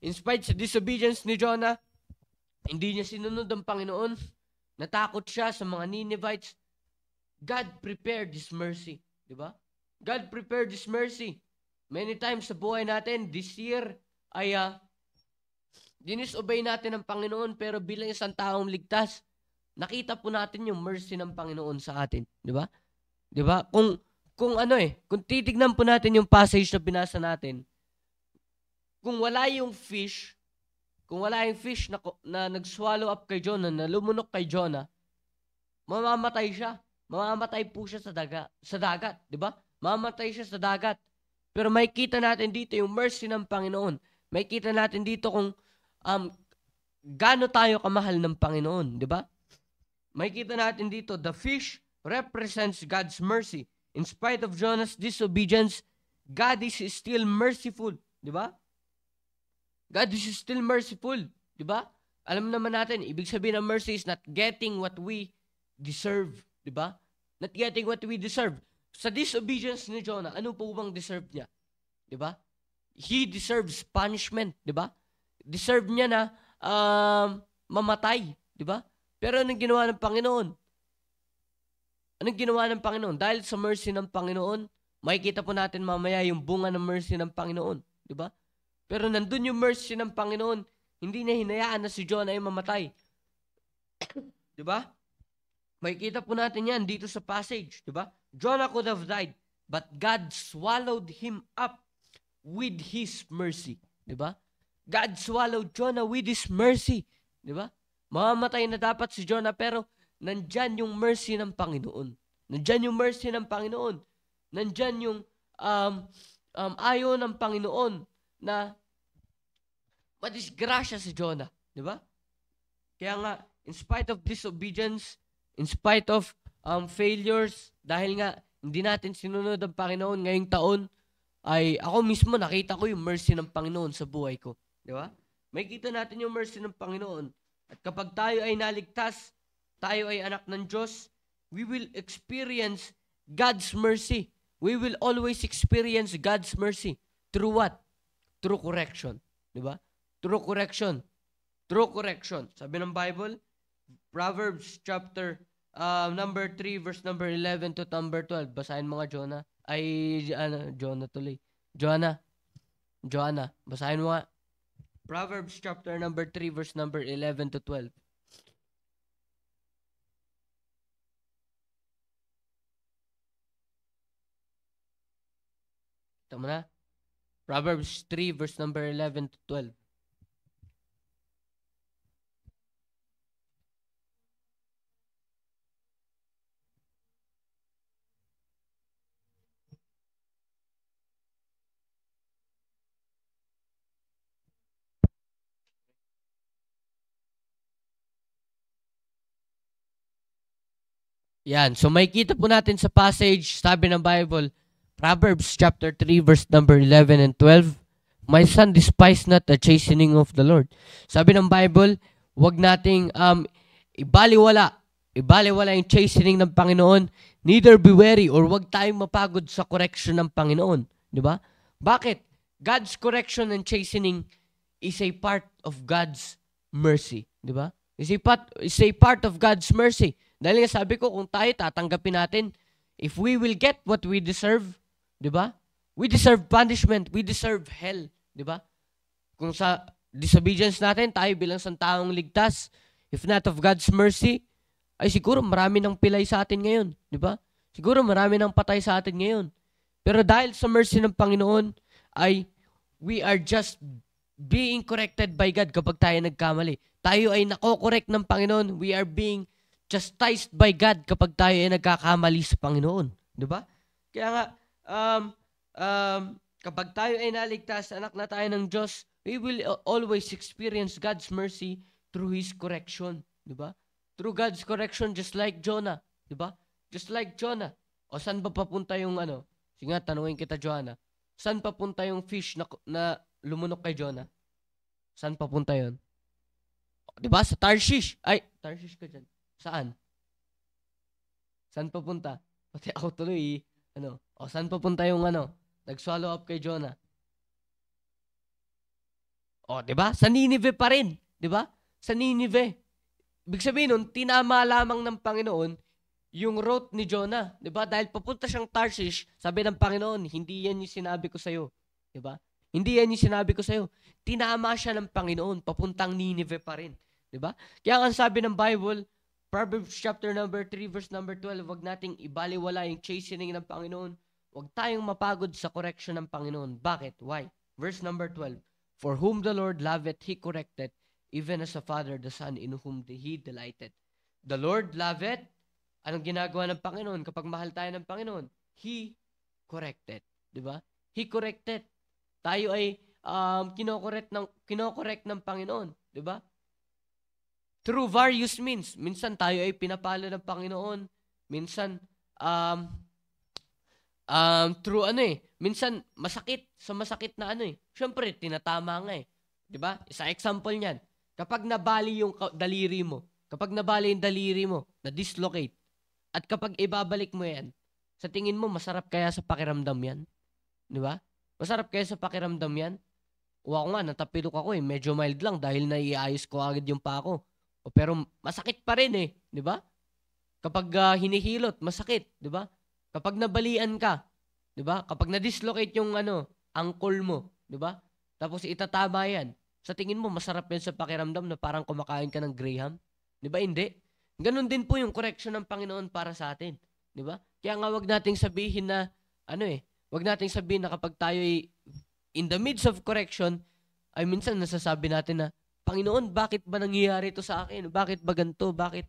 in spite sa disobedience ni Jonah, hindi niya sinunod ang Panginoon, natakot siya sa mga Ninevites, God prepared His mercy. Diba? God prepared His mercy. Many times sa buhay natin, this year, ay dinisobey natin ang Panginoon, pero bilang isang taong ligtas, nakita po natin yung mercy ng Panginoon sa atin. Diba? Diba? Kung titignan po natin yung passage na binasa natin, kung wala yung fish na nag-swallow up kay Jonah, na lumunok kay Jonah, mamamatay siya. Mamamatay po siya sa dagat, di ba? Mamamatay siya sa dagat. Pero may kita natin dito yung mercy ng Panginoon. May kita natin dito kung gaano tayo kamahal ng Panginoon, di ba? May kita natin dito, the fish represents God's mercy. In spite of Jonah's disobedience, God is still merciful, di ba? God is still merciful, di ba? Alam naman natin, ibig sabihin ng mercy is not getting what we deserve, di ba? Not getting what we deserve. Sa disobedience ni Jonah, ano po bang deserve niya? Di ba? He deserves punishment, di ba? Deserve niya na mamatay, di ba? Pero anong ginawa ng Panginoon? Anong ginawa ng Panginoon? Dahil sa mercy ng Panginoon, makikita po natin mamaya yung bunga ng mercy ng Panginoon, di ba? Pero nandun yung mercy ng Panginoon, hindi na hinayaan na si Jonah ay mamatay. Di ba? Makikita po natin yan dito sa passage, di ba? Jonah could have died, but God swallowed him up with His mercy, di ba? God swallowed Jonah with His mercy, di ba? Mamamatay na dapat si Jonah, pero nandyan yung mercy ng Panginoon. Nandyan yung mercy ng Panginoon. Nandyan yung ayaw ng Panginoon na madisgrasya si Jonah, di ba? Kaya nga, in spite of disobedience, in spite of failures, dahil nga hindi natin sinunod ang Panginoon ngayong taon, ay ako mismo nakita ko yung mercy ng Panginoon sa buhay ko. Di ba? May kita natin yung mercy ng Panginoon. At kapag tayo ay naligtas, tayo ay anak ng Diyos, we will experience God's mercy. We will always experience God's mercy. Through what? Through correction. Di ba? Through correction. Through correction. Sabi ng Bible, Proverbs chapter number 3, verse number 11 to number 12. Basahin mga Jonah. Joanna. Basahin mo nga. Proverbs chapter number 3, verse number 11 to 12. Kita mo na? Proverbs 3, verse number 11 to 12. Yan. So may kita po natin sa passage, sabi ng Bible, Proverbs chapter 3, verse number 11 and 12. My son, despise not the chastening of the Lord. Sabi ng Bible, wag nating ibaliwala yung chastening ng Panginoon. Neither be weary, or wag tayong mapagod sa correction ng Panginoon. Di ba? Bakit? God's correction and chastening is a part of God's mercy. Di ba? Is a part of God's mercy. Dahil nga sabi ko, kung tayo tatanggapin natin, if we will get what we deserve, di ba? We deserve punishment. We deserve hell. Di ba? Kung sa disobedience natin, tayo bilang isang taong ligtas, if not of God's mercy, ay siguro marami nang pilay sa atin ngayon. Di ba? Siguro marami nang patay sa atin ngayon. Pero dahil sa mercy ng Panginoon, ay we are just being corrected by God kapag tayo nagkamali. Tayo ay nako-correct ng Panginoon. We are being chastised by God kapag tayo ay nagkakamali sa Panginoon. Di ba? Kaya nga, kapag tayo ay naligtas, anak na tayo ng Diyos, we will always experience God's mercy through His correction. Di ba? Through God's correction, just like Jonah. Di ba? Just like Jonah. O saan ba papunta yung Sige nga, tanungin kita, Joanna. Saan papunta yung fish na lumunok kay Jonah? Saan papunta yon? 'Di ba? Sa Tarshish. Ay, Tarshish ka dyan. Saan? Saan papunta? Pati ako tuloy, saan papunta yung nag-swallow up kay Jonah? 'Di ba? Sa Nineveh pa rin, 'di ba? Sa Nineveh. Ibig sabihin nun, tinama lamang ng Panginoon yung route ni Jonah, 'di ba? Dahil papunta siyang Tarshish, sabi ng Panginoon, hindi yan yung sinabi ko sa iyo, 'di ba? Hindi yan yung sinabi ko sa iyo. Tinama siya ng Panginoon, papuntang Nineveh pa rin, 'di ba? Kaya ang sabi ng Bible, Proverbs chapter number 3 verse number 12, wag nating ibaliwala yung chastening ng Panginoon. Wag tayong mapagod sa correction ng Panginoon. Bakit? Why? Verse number 12. For whom the Lord loveth, He corrected, even as a father the son in whom He delighted. The Lord loveth. Anong ginagawa ng Panginoon kapag mahal tayo ng Panginoon? He corrected. Diba? He corrected. Tayo ay kinokorek ng Panginoon. Diba? Through various means. Minsan tayo ay pinapalo ng Panginoon. Minsan, through minsan masakit. Sa masakit na Siyempre, tinatama nga Diba? Isa example niyan. Kapag nabali yung daliri mo, na-dislocate, at kapag ibabalik mo yan, sa tingin mo, masarap kaya sa pakiramdam yan? Di ba? Masarap kaya sa pakiramdam yan? O ako nga, natapilok ako medyo mild lang dahil naiayos ko agad yung pa ko. Pero masakit pa rin di ba? Kapag hinihilot, masakit, di ba? Kapag nabalian ka, di ba? Kapag na-dislocate yung ankle mo, di ba? Tapos itatama yan. Sa tingin mo, masarap yan sa pakiramdam na parang kumakain ka ng Graham? Di ba? Hindi. Ganon din po yung correction ng Panginoon para sa atin. Di ba? Kaya nga wag nating sabihin na, wag nating sabihin na kapag tayo ay in the midst of correction, ay minsan nasasabi natin na, Panginoon, bakit ba nangyayari ito sa akin? Bakit ba ganito? Bakit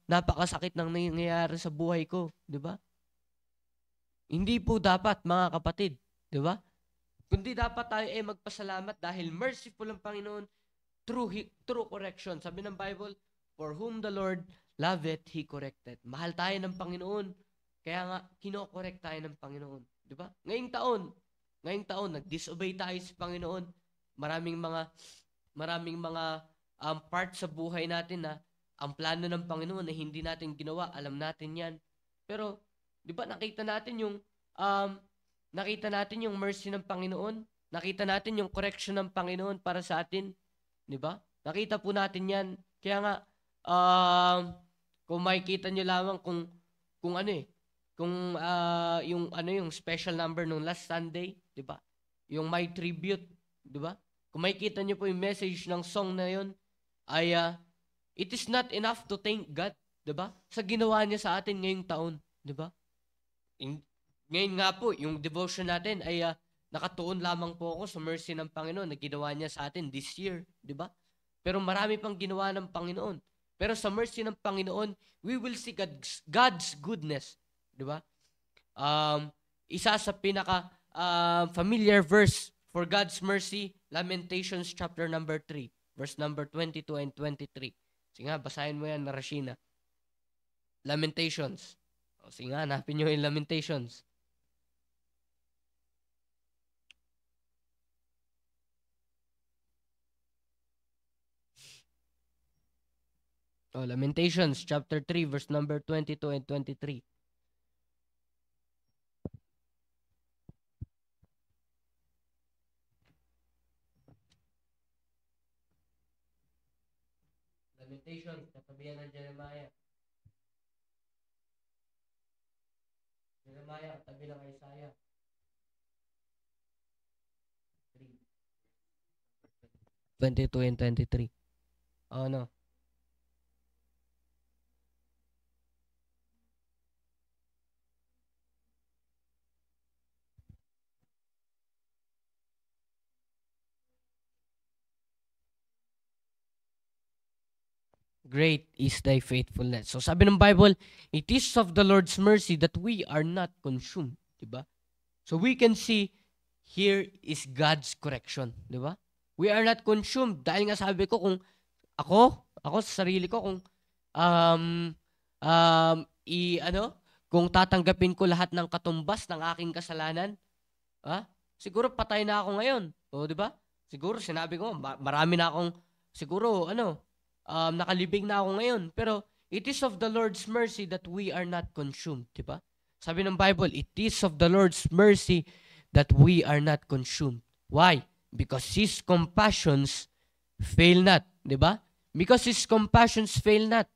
napakasakit ng nangyayari sa buhay ko? Di ba? Hindi po dapat, mga kapatid. Di ba? Kundi dapat tayo ay magpasalamat dahil merciful ang Panginoon through correction. Sabi ng Bible, for whom the Lord loveth, He corrected. Mahal tayo ng Panginoon. Kaya nga, kinokorek tayo ng Panginoon. Di ba? Ngayong taon, nag-disobey tayo sa Panginoon. Maraming mga parts sa buhay natin na ang plano ng Panginoon na hindi natin ginawa. Alam natin yan. Pero, di ba, nakita natin yung mercy ng Panginoon. Nakita natin yung correction ng Panginoon para sa atin. Di ba? Nakita po natin yan. Kaya nga, kung makikita nyo lamang yung special number nung last Sunday, di ba? Yung My Tribute, di ba? Kung makikita nyo po yung message ng song na yun, ay it is not enough to thank God, di ba? Sa ginawa niya sa atin ngayong taon, di ba? Ngayon nga po, yung devotion natin ay nakatuon lamang po ako sa mercy ng Panginoon na ginawa niya sa atin this year, di ba? Pero marami pang ginawa ng Panginoon. Pero sa mercy ng Panginoon, we will see God's goodness, di ba? Isa sa pinaka familiar verse for God's mercy, Lamentations chapter number 3, verse number 22 and 23. Sige nga, basahin mo yan, Rashina. Lamentations. Sige nga, hanapin nyo yung Lamentations. Lamentations chapter 3 verse number 22 and 23. Lamentations, katabihan ng Jeremiah. Jeremiah, katabi ng Isaiah. 22 and 23. No. Great is thy faithfulness. So sabi ng Bible, it is of the Lord's mercy that we are not consumed. Diba? So we can see, here is God's correction. Diba? We are not consumed. Dahil nga sabi ko, kung ako sa sarili ko, kung tatanggapin ko lahat ng katumbas ng aking kasalanan, siguro patay na ako ngayon. O, diba? Siguro sinabi ko, marami na akong siguro, nakalibing na ako ngayon. Pero, it is of the Lord's mercy that we are not consumed. Diba? Sabi ng Bible, it is of the Lord's mercy that we are not consumed. Why? Because His compassions fail not. Diba? Because His compassions fail not.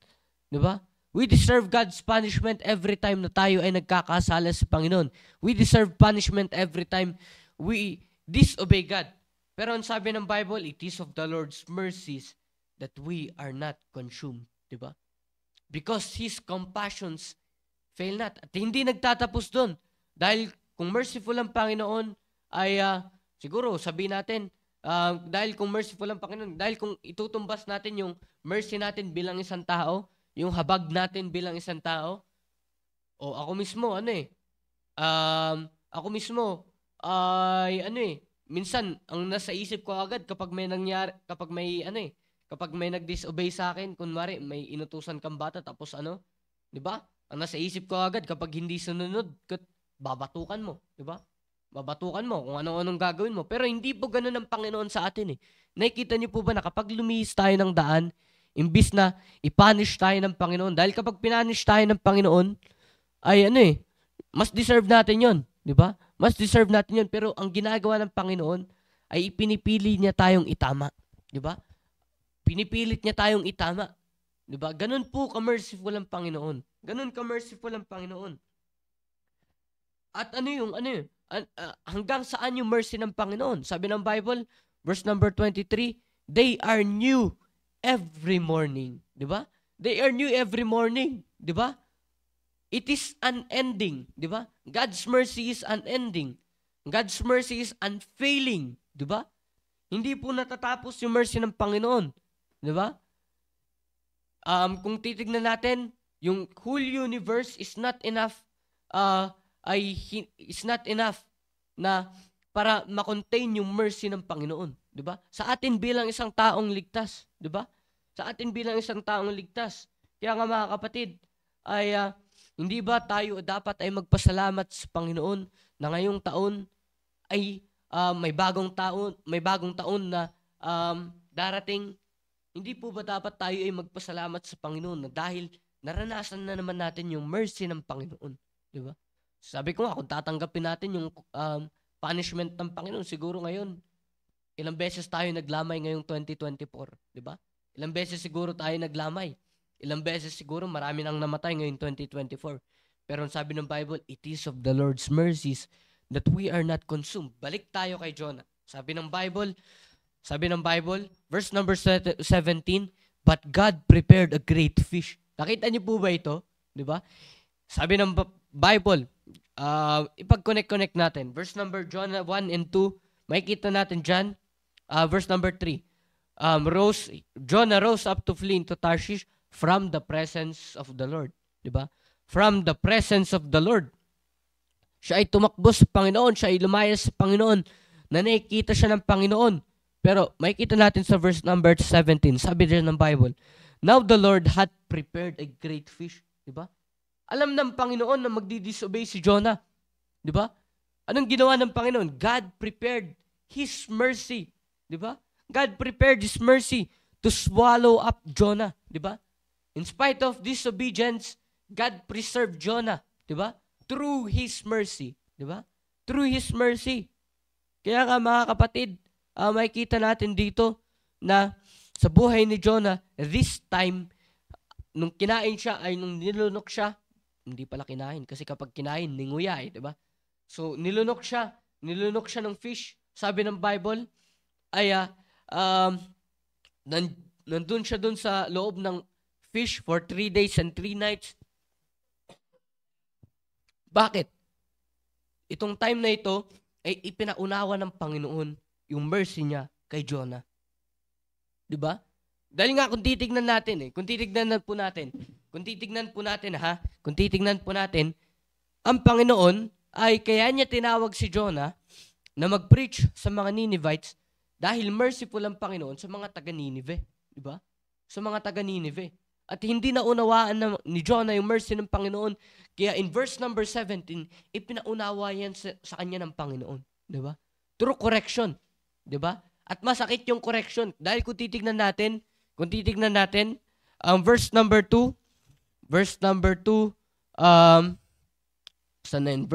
Diba? We deserve God's punishment every time na tayo ay nagkakasala sa Panginoon. We deserve punishment every time we disobey God. Pero ang sabi ng Bible, it is of the Lord's mercies that we are not consumed. Diba? Because His compassions fail not. At hindi nagtatapos doon. Dahil kung merciful ang Panginoon, ay siguro sabihin natin, dahil kung merciful ang Panginoon, dahil kung itutumbas natin yung mercy natin bilang isang tao, yung habag natin bilang isang tao, o ako mismo, ako mismo, ay minsan, ang nasa isip ko agad kapag may nangyari, kapag may nag-disobey sa akin, kunwari, may inutusan kang bata, tapos di ba? Ang nasa isip ko agad, kapag hindi sununod, babatukan mo, di ba? Babatukan mo kung ano-anong gagawin mo. Pero hindi po ganun ang Panginoon sa atin. Nakikita niyo po ba na kapag lumihis tayo ng daan, imbis na ipunish tayo ng Panginoon, dahil kapag pinunish tayo ng Panginoon, ay mas deserve natin yon, di ba? Mas deserve natin yon. Pero ang ginagawa ng Panginoon ay ipinipili niya tayong itama, di ba? Pinipilit niya tayong itama, di ba? Ganun po ka-merciful ang Panginoon. Ganun ka-merciful ang Panginoon. At hanggang saan yung mercy ng Panginoon? Sabi ng Bible, verse number 23, they are new every morning. Diba? They are new every morning. Diba? It is unending. Diba? God's mercy is unending. God's mercy is unfailing. Diba? Hindi po natatapos yung mercy ng Panginoon. Diba? Kung titignan natin, yung whole universe is not enough is not enough na para ma-contain yung mercy ng Panginoon. Diba? Sa atin bilang isang taong ligtas, diba? Sa atin bilang isang taong ligtas. Kaya nga mga kapatid, ay hindi ba tayo dapat ay magpasalamat sa Panginoon na ngayong taon ay may bagong taon na darating? Hindi po ba dapat tayo ay magpasalamat sa Panginoon na dahil naranasan na naman natin yung mercy ng Panginoon, diba? Sabi ko nga, kung tatanggapin natin yung punishment ng Panginoon, siguro ngayon, ilang beses tayo naglamay ngayong 2024, di ba? Ilang beses siguro tayo naglamay. Ilang beses siguro marami nang namatay ngayong 2024. Pero sabi ng Bible, it is of the Lord's mercies that we are not consumed. Balik tayo kay Jonah. Sabi ng Bible, verse number 17, but God prepared a great fish. Nakita niyo po ba ito? Di ba? Sabi ng Bible, ipag-connect natin. Verse number Jonah 1 and 2, makikita natin dyan. Verse number 3, Jonah rose up to flee into Tarshish from the presence of the Lord. Diba? From the presence of the Lord. Siya ay tumakbo sa Panginoon. Siya ay lumayas sa Panginoon. Na nakikita siya ng Panginoon. Pero makikita natin sa verse number 17. Sabi din ng Bible, now the Lord had prepared a great fish. Diba? Alam ng Panginoon na magdi-disobey si Jonah. Diba? Anong ginawa ng Panginoon? God prepared His mercy. Diba? God prepared His mercy to swallow up Jonah. Diba? In spite of disobedience, God preserved Jonah. Diba? Through His mercy. Diba? Through His mercy. Kaya nga mga kapatid, makikita natin dito na sa buhay ni Jonah, this time, nung kinain siya, ay nung nilunok siya, hindi pala kinain, kasi kapag kinain, ninguya diba? So, nilunok siya ng fish. Sabi ng Bible, ay nandun siya dun sa loob ng fish for 3 days and 3 nights. Bakit? Itong time na ito ay ipinaunawa ng Panginoon yung mercy niya kay Jonah. Diba? Dahil nga kung titignan po natin, ang Panginoon ay kaya niya tinawag si Jonah na mag-preach sa mga Ninevites dahil merciful ang Panginoon sa mga taga-Nineveh. Diba? Sa mga taga-Nineveh. At hindi naunawaan ni Jonah yung mercy ng Panginoon. Kaya in verse number 17, ipinaunawa yan sa kanya ng Panginoon. Diba? Through correction. Diba? At masakit yung correction. Dahil kung titignan natin, verse number 2, saan na yun?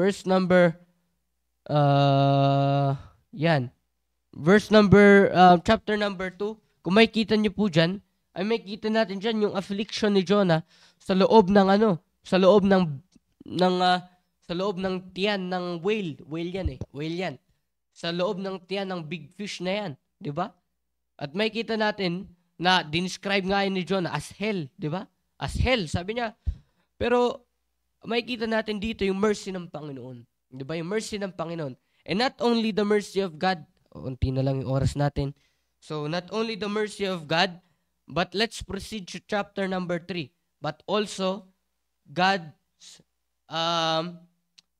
Chapter number 2, kung makikita niyo po dyan, ay makikita natin dyan yung affliction ni Jonah sa loob ng tiyan ng whale. Whale yan. Sa loob ng tiyan ng big fish na yan. Di ba? At makikita natin na dinescribe nga yun ni Jonah as hell. Di ba? As hell, sabi niya. Pero makikita natin dito yung mercy ng Panginoon. Di ba? Yung mercy ng Panginoon. And not only the mercy of God, unti na lang yung oras natin. So, not only the mercy of God, but let's proceed to chapter number 3. But also, God's,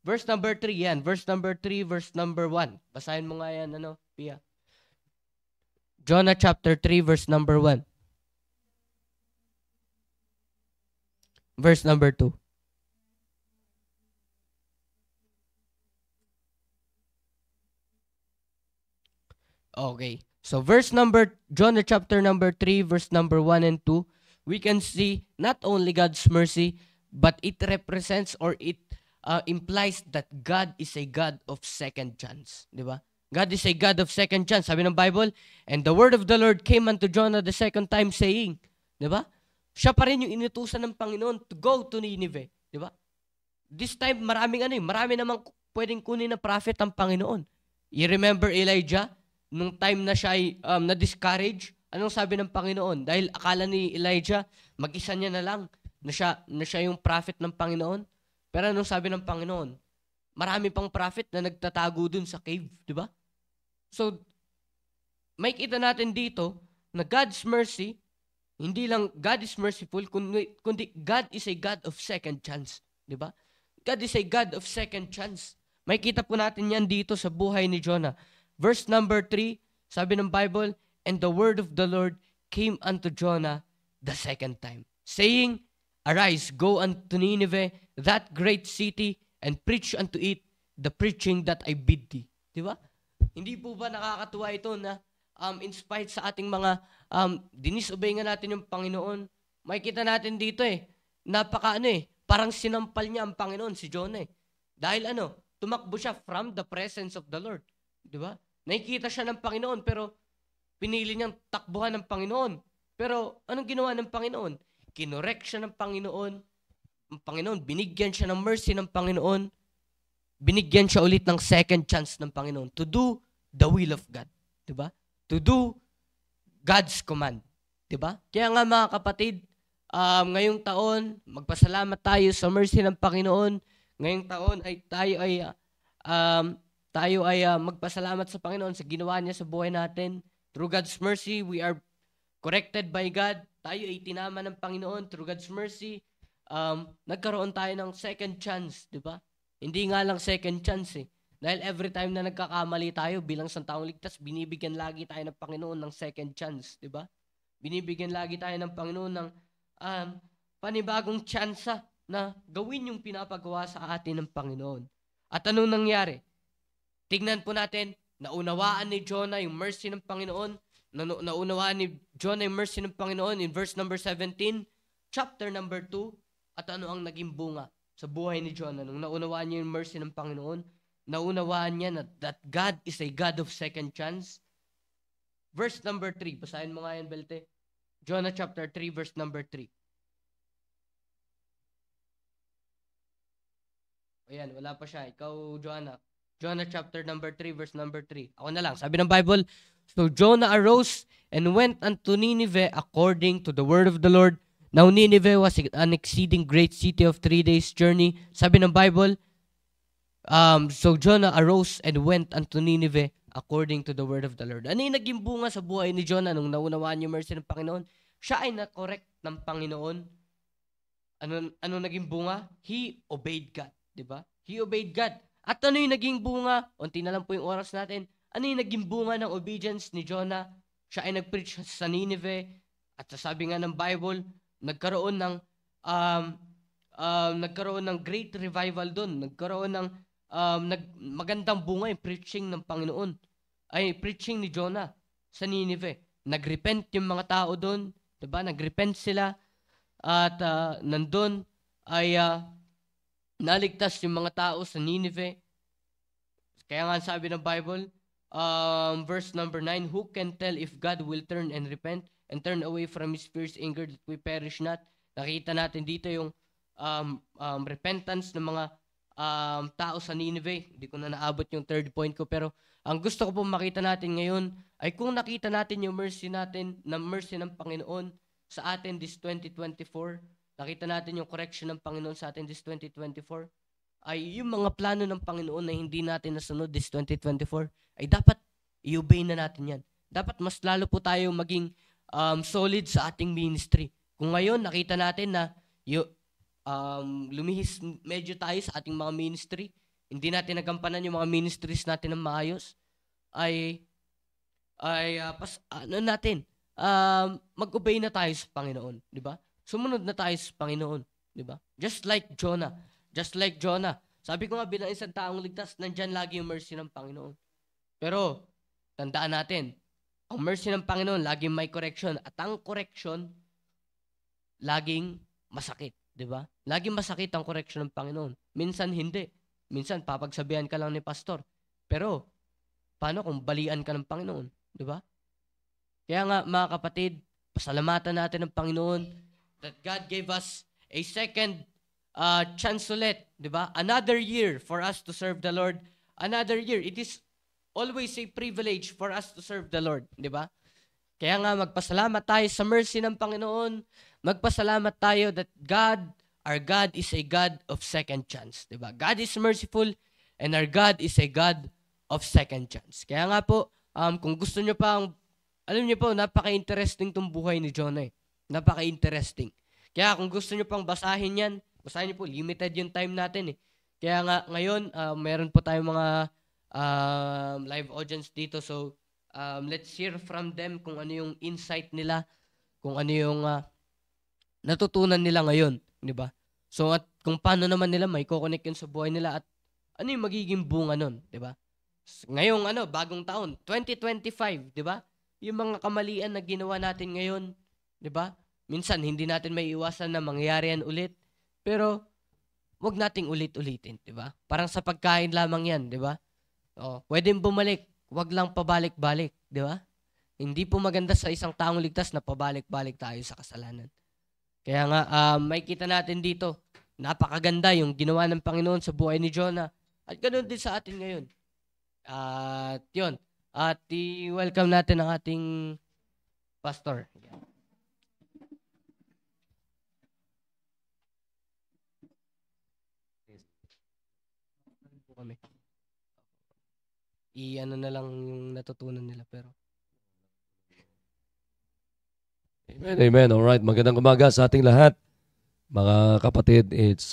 verse number 3, yan. Verse number 3, verse number 1. Basahin mo nga yan, Pia. Jonah chapter 3, verse number 1. Verse number 2. Okay. So Jonah chapter number 3, verse number 1 and 2, we can see not only God's mercy, but it represents or it implies that God is a God of second chance. Di ba? God is a God of second chance. Sabi ng Bible, and the word of the Lord came unto Jonah the second time saying, di ba? Siya pa rin yung inutusan ng Panginoon to go to Nineveh. Di ba? This time, marami namang pwedeng kunin na prophet ang Panginoon. You remember Elijah? Nung time na siya ay na-discourage, anong sabi ng Panginoon? Dahil akala ni Elijah, mag-isa niya na lang na siya yung prophet ng Panginoon. Pero anong sabi ng Panginoon? Marami pang prophet na nagtatago dun sa cave, di ba? So, may kita natin dito na God's mercy, hindi lang God is merciful, kundi God is a God of second chance, di ba? God is a God of second chance. May kita po natin yan dito sa buhay ni Jonah. Verse number 3, sabi ng Bible, and the word of the Lord came unto Jonah the second time, saying, arise, go unto Nineveh, that great city, and preach unto it the preaching that I bid thee. Di ba? Hindi po ba nakakatuwa ito na in spite sa ating mga dinisobey nga natin yung Panginoon, makikita natin dito parang sinampal niya ang Panginoon si Jonah Dahil tumakbo siya from the presence of the Lord. Di ba? Nakikita siya ng Panginoon pero pinili niyang takbuhan ng Panginoon. Pero anong ginawa ng Panginoon? Kinorek siya ng Panginoon. Ang Panginoon, binigyan siya ng mercy ng Panginoon. Binigyan siya ulit ng second chance ng Panginoon to do the will of God. Diba? To do God's command. Diba? Kaya nga mga kapatid, ngayong taon, magpasalamat tayo sa mercy ng Panginoon. Ngayong taon ay tayo ay magpasalamat sa Panginoon sa ginawa niya sa buhay natin. Through God's mercy, we are corrected by God. Tayo ay tinama ng Panginoon. Through God's mercy, nagkaroon tayo ng second chance, di ba? Hindi nga lang second chance Dahil every time na nagkakamali tayo bilang santaong ligtas, binibigyan lagi tayo ng Panginoon ng second chance, di ba? Binibigyan lagi tayo ng Panginoon ng panibagong tsansa na gawin yung pinapagawa sa atin ng Panginoon. At anong nangyari? Tignan po natin, naunawaan ni Jonah yung mercy ng Panginoon. Naunawaan ni Jonah yung mercy ng Panginoon in verse number 17, chapter number 2. At ano ang naging bunga sa buhay ni Jonah? Nung naunawaan niya yung mercy ng Panginoon, naunawaan niya na that God is a God of second chance. Verse number 3. Basahin mo nga yan, Belte. Jonah chapter 3, verse number 3. Ayan, wala pa siya. Ikaw, Jonah. Jonah chapter number 3, verse number 3. Ako na lang. Sabi ng Bible, so Jonah arose and went unto Nineveh according to the word of the Lord. Now Nineveh was an exceeding great city of 3 days' journey. Sabi ng Bible, so Jonah arose and went unto Nineveh according to the word of the Lord. Ano yung naging bunga sa buhay ni Jonah nung naunawaan yung mercy ng Panginoon? Siya ay na-correct ng Panginoon. Ano naging bunga? He obeyed God. Diba? He obeyed God. At ano yung naging bunga? Unti na lang po yung oras natin. Ano yung naging bunga ng obedience ni Jonah? Siya ay nag-preach sa Nineveh. At sabi nga ng Bible, nagkaroon ng great revival doon. Nagkaroon ng magandang bunga yung preaching ng Panginoon. Ay, preaching ni Jonah. sa Nineveh. Nagrepent yung mga tao doon, 'di ba? Nagrepent sila at nandun ay naligtas yung mga tao sa Nineveh. Kaya nga sabi ng Bible, verse number 9, who can tell if God will turn and repent and turn away from His fierce anger that we perish not? Nakita natin dito yung repentance ng mga tao sa Nineveh. Hindi ko na naabot yung third point ko, pero ang gusto ko pong makita natin ngayon ay kung nakita natin yung mercy natin, na mercy ng Panginoon sa atin this 2024, nakita natin yung correction ng Panginoon sa atin this 2024, ay yung mga plano ng Panginoon na hindi natin nasunod this 2024, ay dapat i-obey na natin yan. Dapat mas lalo po tayo maging solid sa ating ministry. Kung ngayon nakita natin na lumihis medyo tayo sa ating mga ministry, hindi natin nagampanan yung mga ministries natin ng maayos, mag-obey na tayo sa Panginoon, di ba? Sumunod na tayo sa Panginoon, di ba? Just like Jonah. Sabi ko nga, bilang isang taong ligtas, nandyan lagi yung mercy ng Panginoon. Pero, tandaan natin, ang mercy ng Panginoon, laging may correction. At ang correction, laging masakit. Diba? Laging masakit ang correction ng Panginoon. Minsan hindi. Minsan, papagsabihan ka lang ni pastor. Pero, paano kung balian ka ng Panginoon? Diba? Kaya nga, mga kapatid, pasalamatan natin ng Panginoon that God gave us a second chance ulit, di ba? Another year for us to serve the Lord. Another year. It is always a privilege for us to serve the Lord, di ba? Kaya nga magpasalamat tayo sa mercy ng Panginoon. Magpasalamat tayo that our God is a God of second chance, di ba? God is merciful and our God is a God of second chance. Kaya nga po, kung gusto nyo pa, alam nyo po, napaka-interesting tong buhay ni Jonah. Napaka-interesting. Kaya kung gusto nyo pang basahin yan, basahin niyo po, limited yung time natin eh. Kaya nga ngayon, meron po tayong mga live audience dito. So, let's hear from them kung ano yung insight nila, kung ano yung natutunan nila ngayon, di ba? So, at kung paano naman nila may kukonek yun sa buhay nila at ano yung magiging bunga nun, di ba? Ngayong bagong taon, 2025, di ba? Yung mga kamalian na ginawa natin ngayon, di ba? Minsan, hindi natin may iwasan na mangyayari yan ulit. Pero, wag nating ulit-ulitin, di ba? Parang sa pagkain lamang yan, di ba? Pwedeng bumalik, wag lang pabalik-balik, di ba? Hindi po maganda sa isang taong ligtas na pabalik-balik tayo sa kasalanan. Kaya nga, may kita natin dito, napakaganda yung ginawa ng Panginoon sa buhay ni Jonah. At ganoon din sa atin ngayon. At yun, at i-welcome natin ang ating pastor. Kami. Na lang yung natutunan nila pero. Amen, amen. All right, magandang umaga sa ating lahat. Mga kapatid, it's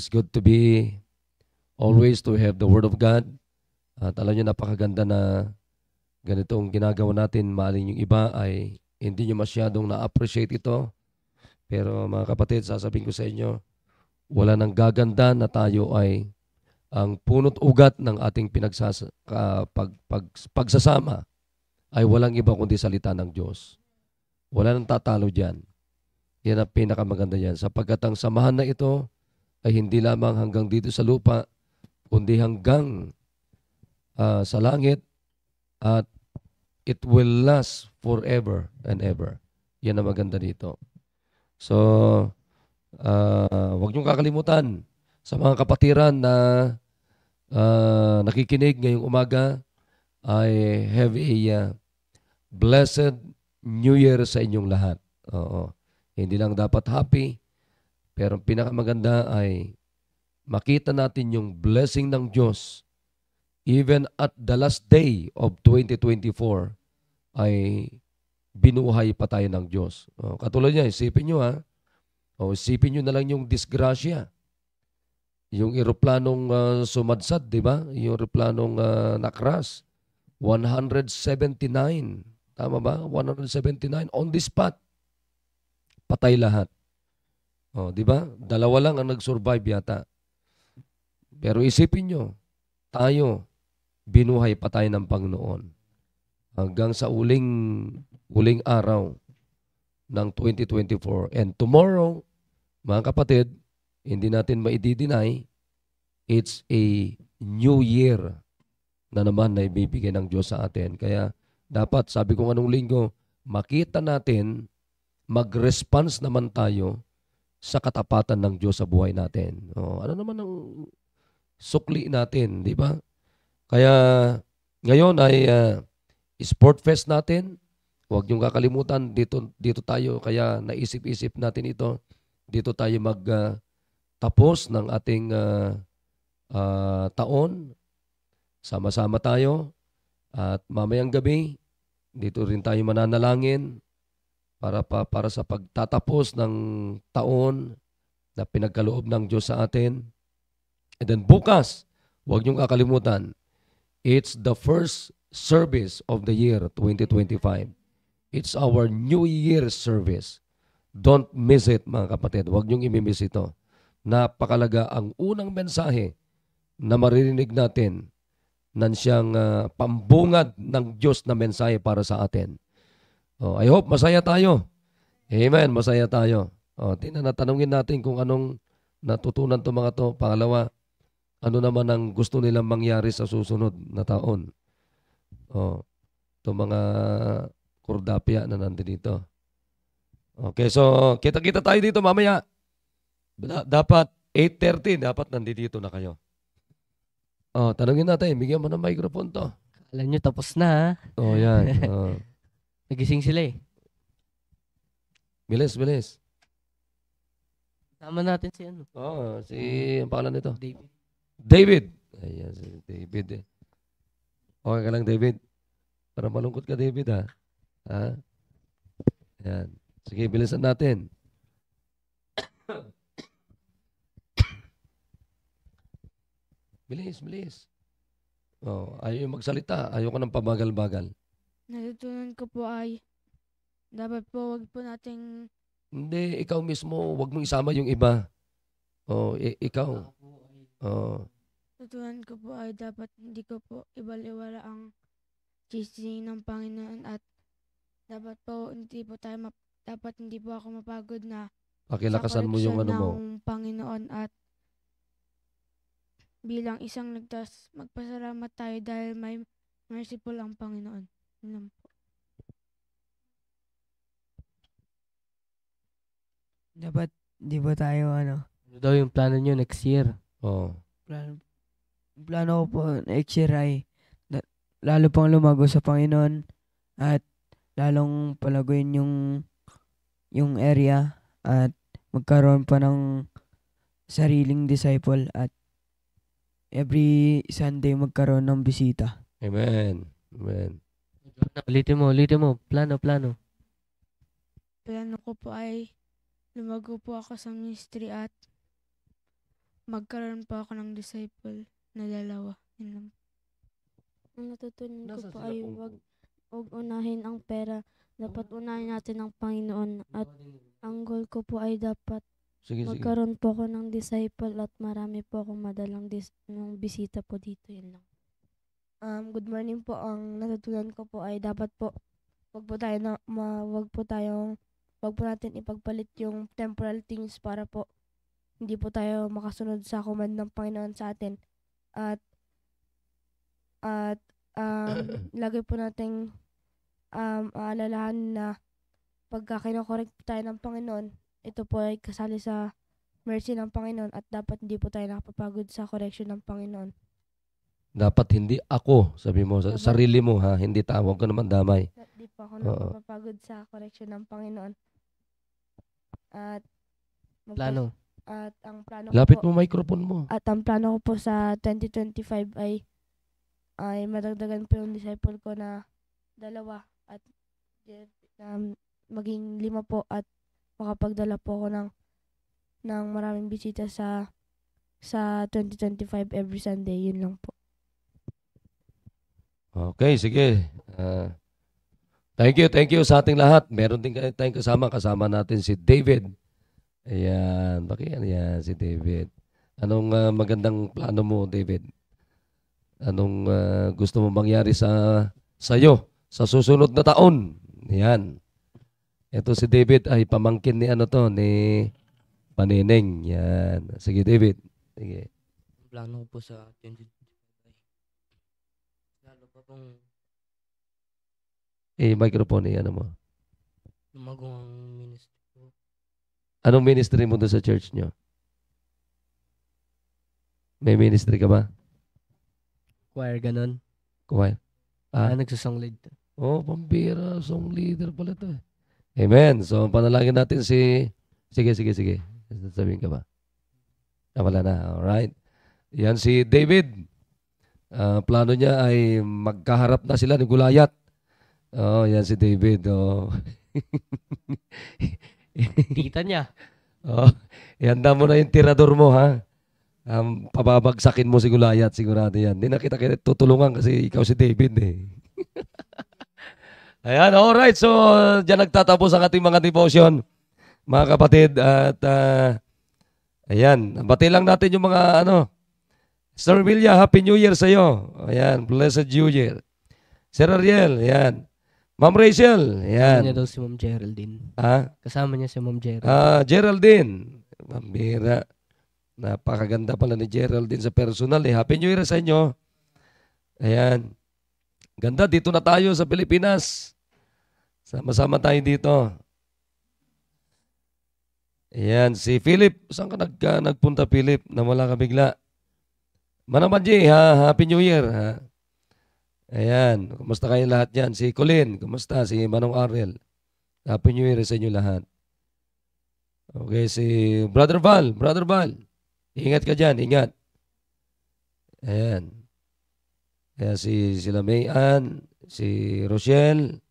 good to be always to have the Word of God. At alam niyo, napakaganda na ganitong ginagawa natin. Maling yung iba ay hindi niyo masyadong na-appreciate ito. Pero mga kapatid, sasabihin ko sa inyo, wala nang gaganda na tayo ay ang punot ugat ng ating pagsasama ay walang iba kundi salita ng Diyos. Wala nang tatalo dyan. Yan ang pinakamaganda yan. Sapagkat ang samahan na ito ay hindi lamang hanggang dito sa lupa, kundi hanggang sa langit at it will last forever and ever. Yan ang maganda dito. So, huwag niyong kakalimutan sa mga kapatiran na nakikinig ngayong umaga, I have a blessed New Year sa inyong lahat. Oo. Hindi lang dapat happy, pero pinakamaganda ay makita natin yung blessing ng Diyos even at the last day of 2024 ay binuhay pa tayo ng Diyos. Katulad niya, isipin nyo isipin nyo na lang yung disgrasya. Yung eroplanong sumadsad, di ba? Yung eroplanong nakras. 179. Tama ba? 179 on the spot. Patay lahat. Di ba? Dalawa lang ang nag-survive yata. Pero isipin nyo, tayo, binuhay pa tayo ng Panginoon. hanggang sa uling araw ng 2024. And tomorrow, mga kapatid, hindi natin maidi-deny, it's a new year na naman na ibibigay ng Diyos sa atin. Kaya dapat, sabi ko anong linggo, makita natin, mag-response naman tayo sa katapatan ng Diyos sa buhay natin. Ano naman ang sukli natin, di ba? Kaya ngayon ay Sport Fest natin. Huwag niyong kakalimutan, dito tayo, kaya naisip-isip natin ito. Dito tayo tapos ng ating taon. Sama-sama tayo. At mamayang gabi, dito rin tayo mananalangin para sa pagtatapos ng taon na pinagkaloob ng Diyos sa atin. And then bukas, huwag niyong kakalimutan, it's the first service of the year 2025. It's our New Year's service. Don't miss it, mga kapatid. Huwag niyong imimiss ito. Napakalaga ang unang mensahe na maririnig natin nan siyang pambungad ng Diyos na mensahe para sa atin. I hope masaya tayo. Amen, masaya tayo. Tanungin natin kung anong natutunan to mga to. Pangalawa, ano naman ang gusto nilang mangyari sa susunod na taon. Ito mga kurdapya na nandito. Okay, so kita-kita tayo dito mamaya. Dapat 8:30, dapat nandito na kayo. Tanungin natin, bigyan mo ng microphone to. Alam nyo, tapos na. Yan. Nagising sila eh. Bilis. Sama natin si ano. Ang pangalan nito? David. David. Ayan, si David eh. Okay ka lang, David? Para malungkot ka, David, ha? Ayan. Sige, bilisan natin. Bilis. Ayaw yung magsalita. Ayaw ko ng pabagal-bagal. Natutunan ko po ay dapat po wag po nating Hindi, ikaw mismo, wag mong isama yung iba. Ikaw. natutunan ko po ay dapat hindi ko po ibaliwala ang teaching ng Panginoon at dapat po hindi po ako mapagod na Pakilakasan mo yung ano mo. ng Panginoon at bilang isang magpasalamat tayo dahil may merciful ang Panginoon. Yun lang po. Dapat di ba tayo Ano daw yung plano nyo next year? plano ko po next year ay lalo pang lumago sa Panginoon at lalong palaguin yung area at magkaroon pa ng sariling disciple at every Sunday magkaroon ng bisita. Amen. Ulitin mo. Plano. Plano ko po ay lumago po ako sa ministry at magkaroon po ako ng disciple na 2. Yun lang. Ang natutunan ko po ay wag unahin ang pera. Dapat unahin natin ang Panginoon. At ang goal ko po ay dapat Sige. magkaroon po ako ng disciple at marami po akong madalang ng bisita po dito. Yun lang. Good morning po. Ang natutunan ko po ay dapat po wag po natin ipagpalit yung temporal things para po hindi po tayo makasunod sa command ng Panginoon sa atin. At lagi po nating aalalahan na pagka kinokorek po tayo ng Panginoon, ito po ay kasali sa mercy ng Panginoon at dapat hindi po tayo nakapapagod sa correction ng Panginoon. Dapat hindi ako, sabi mo, sarili mo ha, hindi tawag ko naman damay. Hindi po ako nakapapagod sa correction ng Panginoon. At Plano. At ang plano Lapit ko po, mo microphone mo. At ang plano ko po sa 2025 ay madagdagan po yung disciple ko na 2 at maging 5 po at makapagdala po ako ng maraming bisita sa 2025 every Sunday. Yun lang po. Okay, sige. Thank you sa ating lahat. Meron din tayong kasama natin si David. Ayan, yan si David. Anong magandang plano mo, David? Anong gusto mo mangyari sa iyo sa susunod na taon. Yan. Ito si David ay pamangkin ni ni Panineng. Yan. Sige, David. Sige. Plano ko po sa 2025 lalo pa pong Microphone, mo. lumago ang ministry ko. Anong ministry mo doon sa church nyo? May ministry ka ba? Choir, ganun. Kumain. Nagsasong lead. Oh, pambira. Song leader pala to. Amen. So, panalangin natin si... Sige. Sabihin ka ba? Wala na. Alright. Yan si David. Plano niya ay magkaharap na sila ni Goliath. Oh, yan si David. Oh. Tita niya. Oh, ihanda mo na yung tirador mo, ha? Pababagsakin mo si Goliath, sigurado yan. Hindi na kita tutulungan kasi ikaw si David, eh. Ayan, alright. So, dyan nagtatapos ang ating mga devotion, mga kapatid. At, ayan, bati lang natin yung mga, Sir Villa, Happy New Year sa'yo. Ayan, Blessed New Year. Sir Ariel, ayan. Ma'am Rachel, Kasama niya ayan. daw si Ma'am Geraldine. Ha? Kasama niya si Ma'am Geraldine. Geraldine. Mambira. Napakaganda pala ni Geraldine sa personal. Happy New Year sa inyo. Ayan. Ganda, dito na tayo sa Pilipinas. Sama-sama tayo dito. Ayan, si Philip. Saan ka nagpunta, Philip? Nawala ka bigla. Manamanji, Happy New Year. Ha? Ayan, kumusta kayo lahat yan? Si Colin, kumusta? Si Manong Arnel. Happy New Year sa inyo lahat. Okay, si Brother Val. Ingat ka dyan, ingat. Ayan. Kaya sila Mayan, si Rochelle,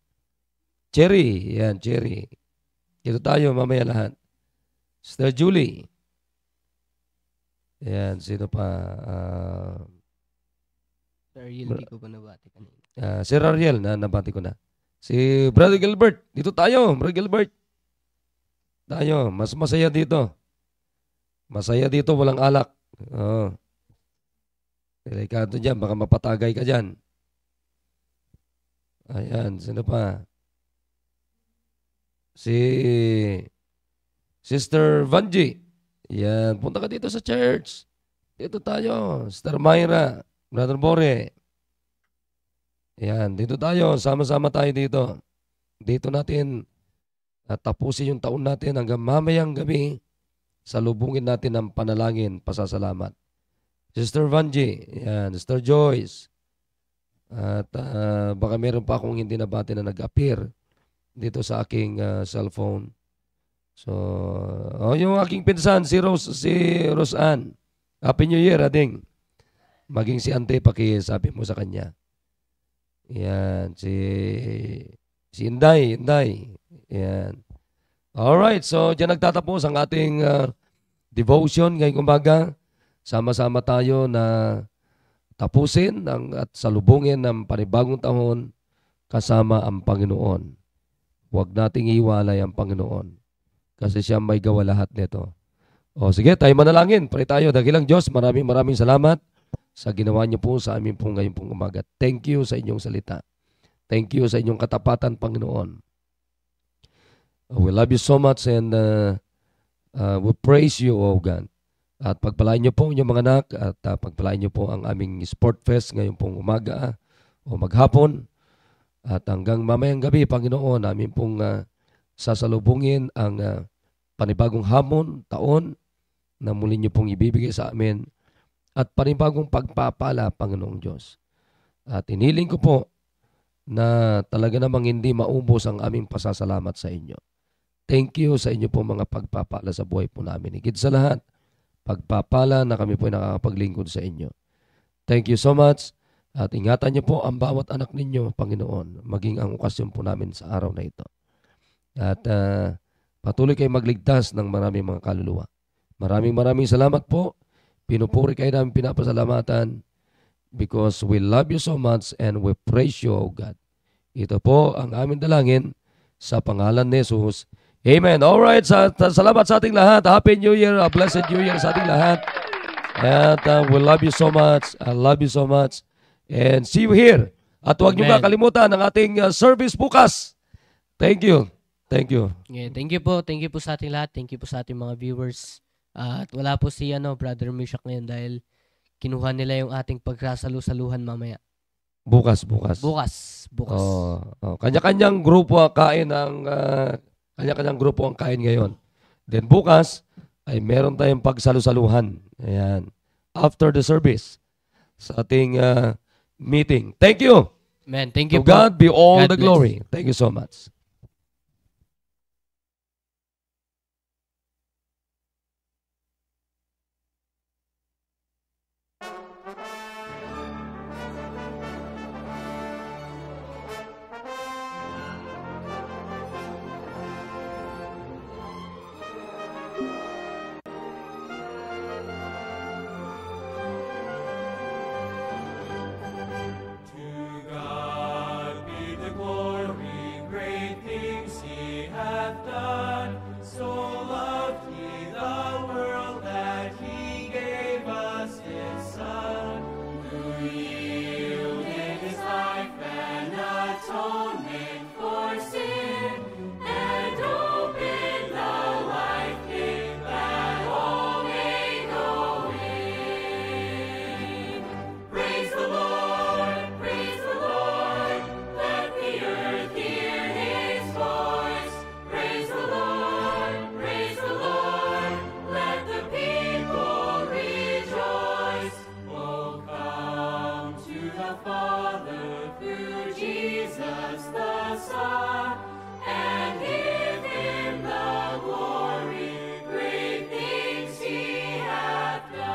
Cherry. Ayan, Cherry. Dito tayo mamaya lahat. Sister Julie. Ayan, sino pa? Sir Ariel, di ko pa nabati kanina. Sir Ariel, nabati ko na. Si Brother Gilbert. Dito tayo, Brother Gilbert. Tayo, mas masaya dito. Masaya dito, walang alak. Oo. Delikado dyan, baka mapatagay ka dyan. Ayan, sino pa? Si Sister Vanji. Yan, punta ka dito sa church. Dito tayo. Sister Myra, Brother Bore. Yan, dito tayo. Sama-sama tayo dito. Dito natin tapusin yung taon natin hanggang mamayang gabi. Salubungin natin ang panalangin, pasasalamat. Sister Vanji, yan, Sister Joyce. At baka meron pa akong hindi nabati na nag-appear dito sa aking cellphone. So, yung aking pinsan, si Roseanne. Happy New Year, ading. Maging si Ante, pakisabi mo sa kanya. Yan, si Inday. Yan. Alright, so dyan nagtatapos ang ating devotion ngayong umaga. Sama-sama tayo na tapusin at salubungin ng panibagong taon kasama ang Panginoon. Huwag nating iwalay ang Panginoon kasi siya may gawa lahat nito. O sige, tayo manalangin. Pray tayo. Dakilang Diyos, maraming salamat sa ginawa niyo po sa amin po ngayong pong umaga. Thank you sa inyong salita. Thank you sa inyong katapatan, Panginoon. We love you so much and we praise you, O God. At pagpalain niyo po inyong mga anak at pagpalain niyo po ang aming Sport Fest ngayong pong umaga o maghapon. At hanggang mamayang gabi, Panginoon, namin pong sasalubungin ang panibagong hamon, taon na muli niyo pong ibibigay sa amin at panibagong pagpapala, Panginoong Diyos. At iniling ko po na talaga namang hindi maubos ang aming pasasalamat sa inyo. Thank you sa inyo po mga pagpapala sa buhay po namin. Higit sa lahat, pagpapala na kami po ay nakakapaglingkod sa inyo. Thank you so much at ingatan niyo po ang bawat anak ninyo, Panginoon, maging ang okasyon po namin sa araw na ito. At patuloy kayo magligtas ng maraming mga kaluluwa. Maraming salamat po. Pinupuri kayo namin, pinapasalamatan because we love you so much and we praise you, O God. Ito po ang aming dalangin sa pangalan ni Jesus. Amen. Alright, salamat sa ating lahat. Happy New Year, a blessed New Year sa ating lahat. And we love you so much. I love you so much. And see you here At huwag niyo Amen. kakalimutan ang ating service bukas. Thank you. Thank you. Okay, thank you po. Thank you po sa ating lahat. Thank you po sa ating mga viewers. At wala po si Brother Mishak ngayon dahil kinuha nila yung ating pagsasalu-saluhan mamaya. Bukas. Bukas. Kanya-kanyang grupo ang kain kanya-kanyang grupo ang kain ngayon. Then bukas ay meron tayong pagsalu-saluhan. Ayan. After the service sa ating meeting. Thank you. Amen. Thank To you po. God be all God the bless. glory. Thank you so much. To God be the glory, great things He hath done. So loved He the world that He gave us His Son, who yielded His life an atonement for sin, and opened the life gate that all may go in. Praise the Lord, let the earth hear His voice. Praise the Lord, let the people rejoice. Oh, come to the Father through Jesus the Son, and give Him the glory, great things He hath done.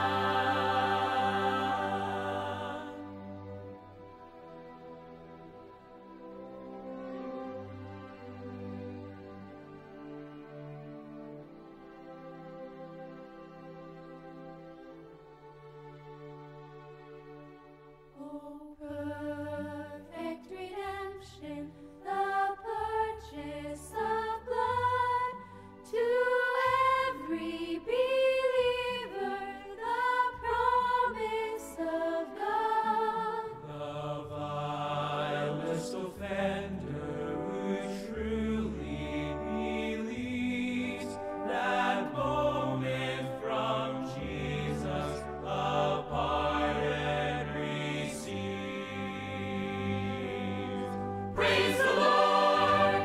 Oh, perfect redemption, the purchase of blood, to every believer, the promise of God. The vilest offender who truly believes that moment from Jesus a pardon receives. Praise the Lord,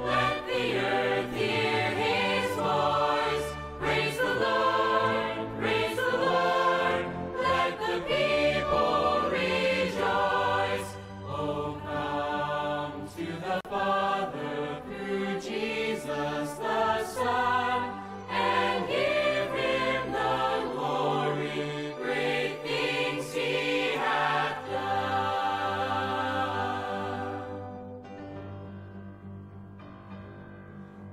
let the earth hear His voice. Praise the Lord, let the people rejoice. Oh, come to the Father through Jesus the Son, and give Him the glory, great things He hath done.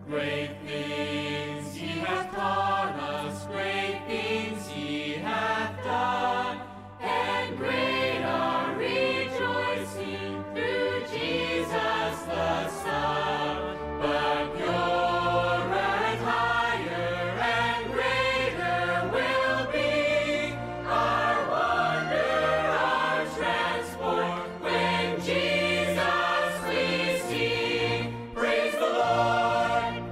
Great things He hath taught us, great things He hath done, and great our rejoicing through Jesus the Son. But purer and higher and greater will be our wonder, our transport, when Jesus we see. Praise the Lord,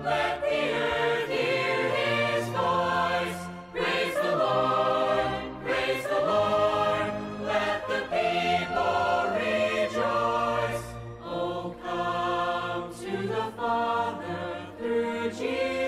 let the earth hear His voice. Praise the Lord, let the people rejoice. Oh, come to the Father through Jesus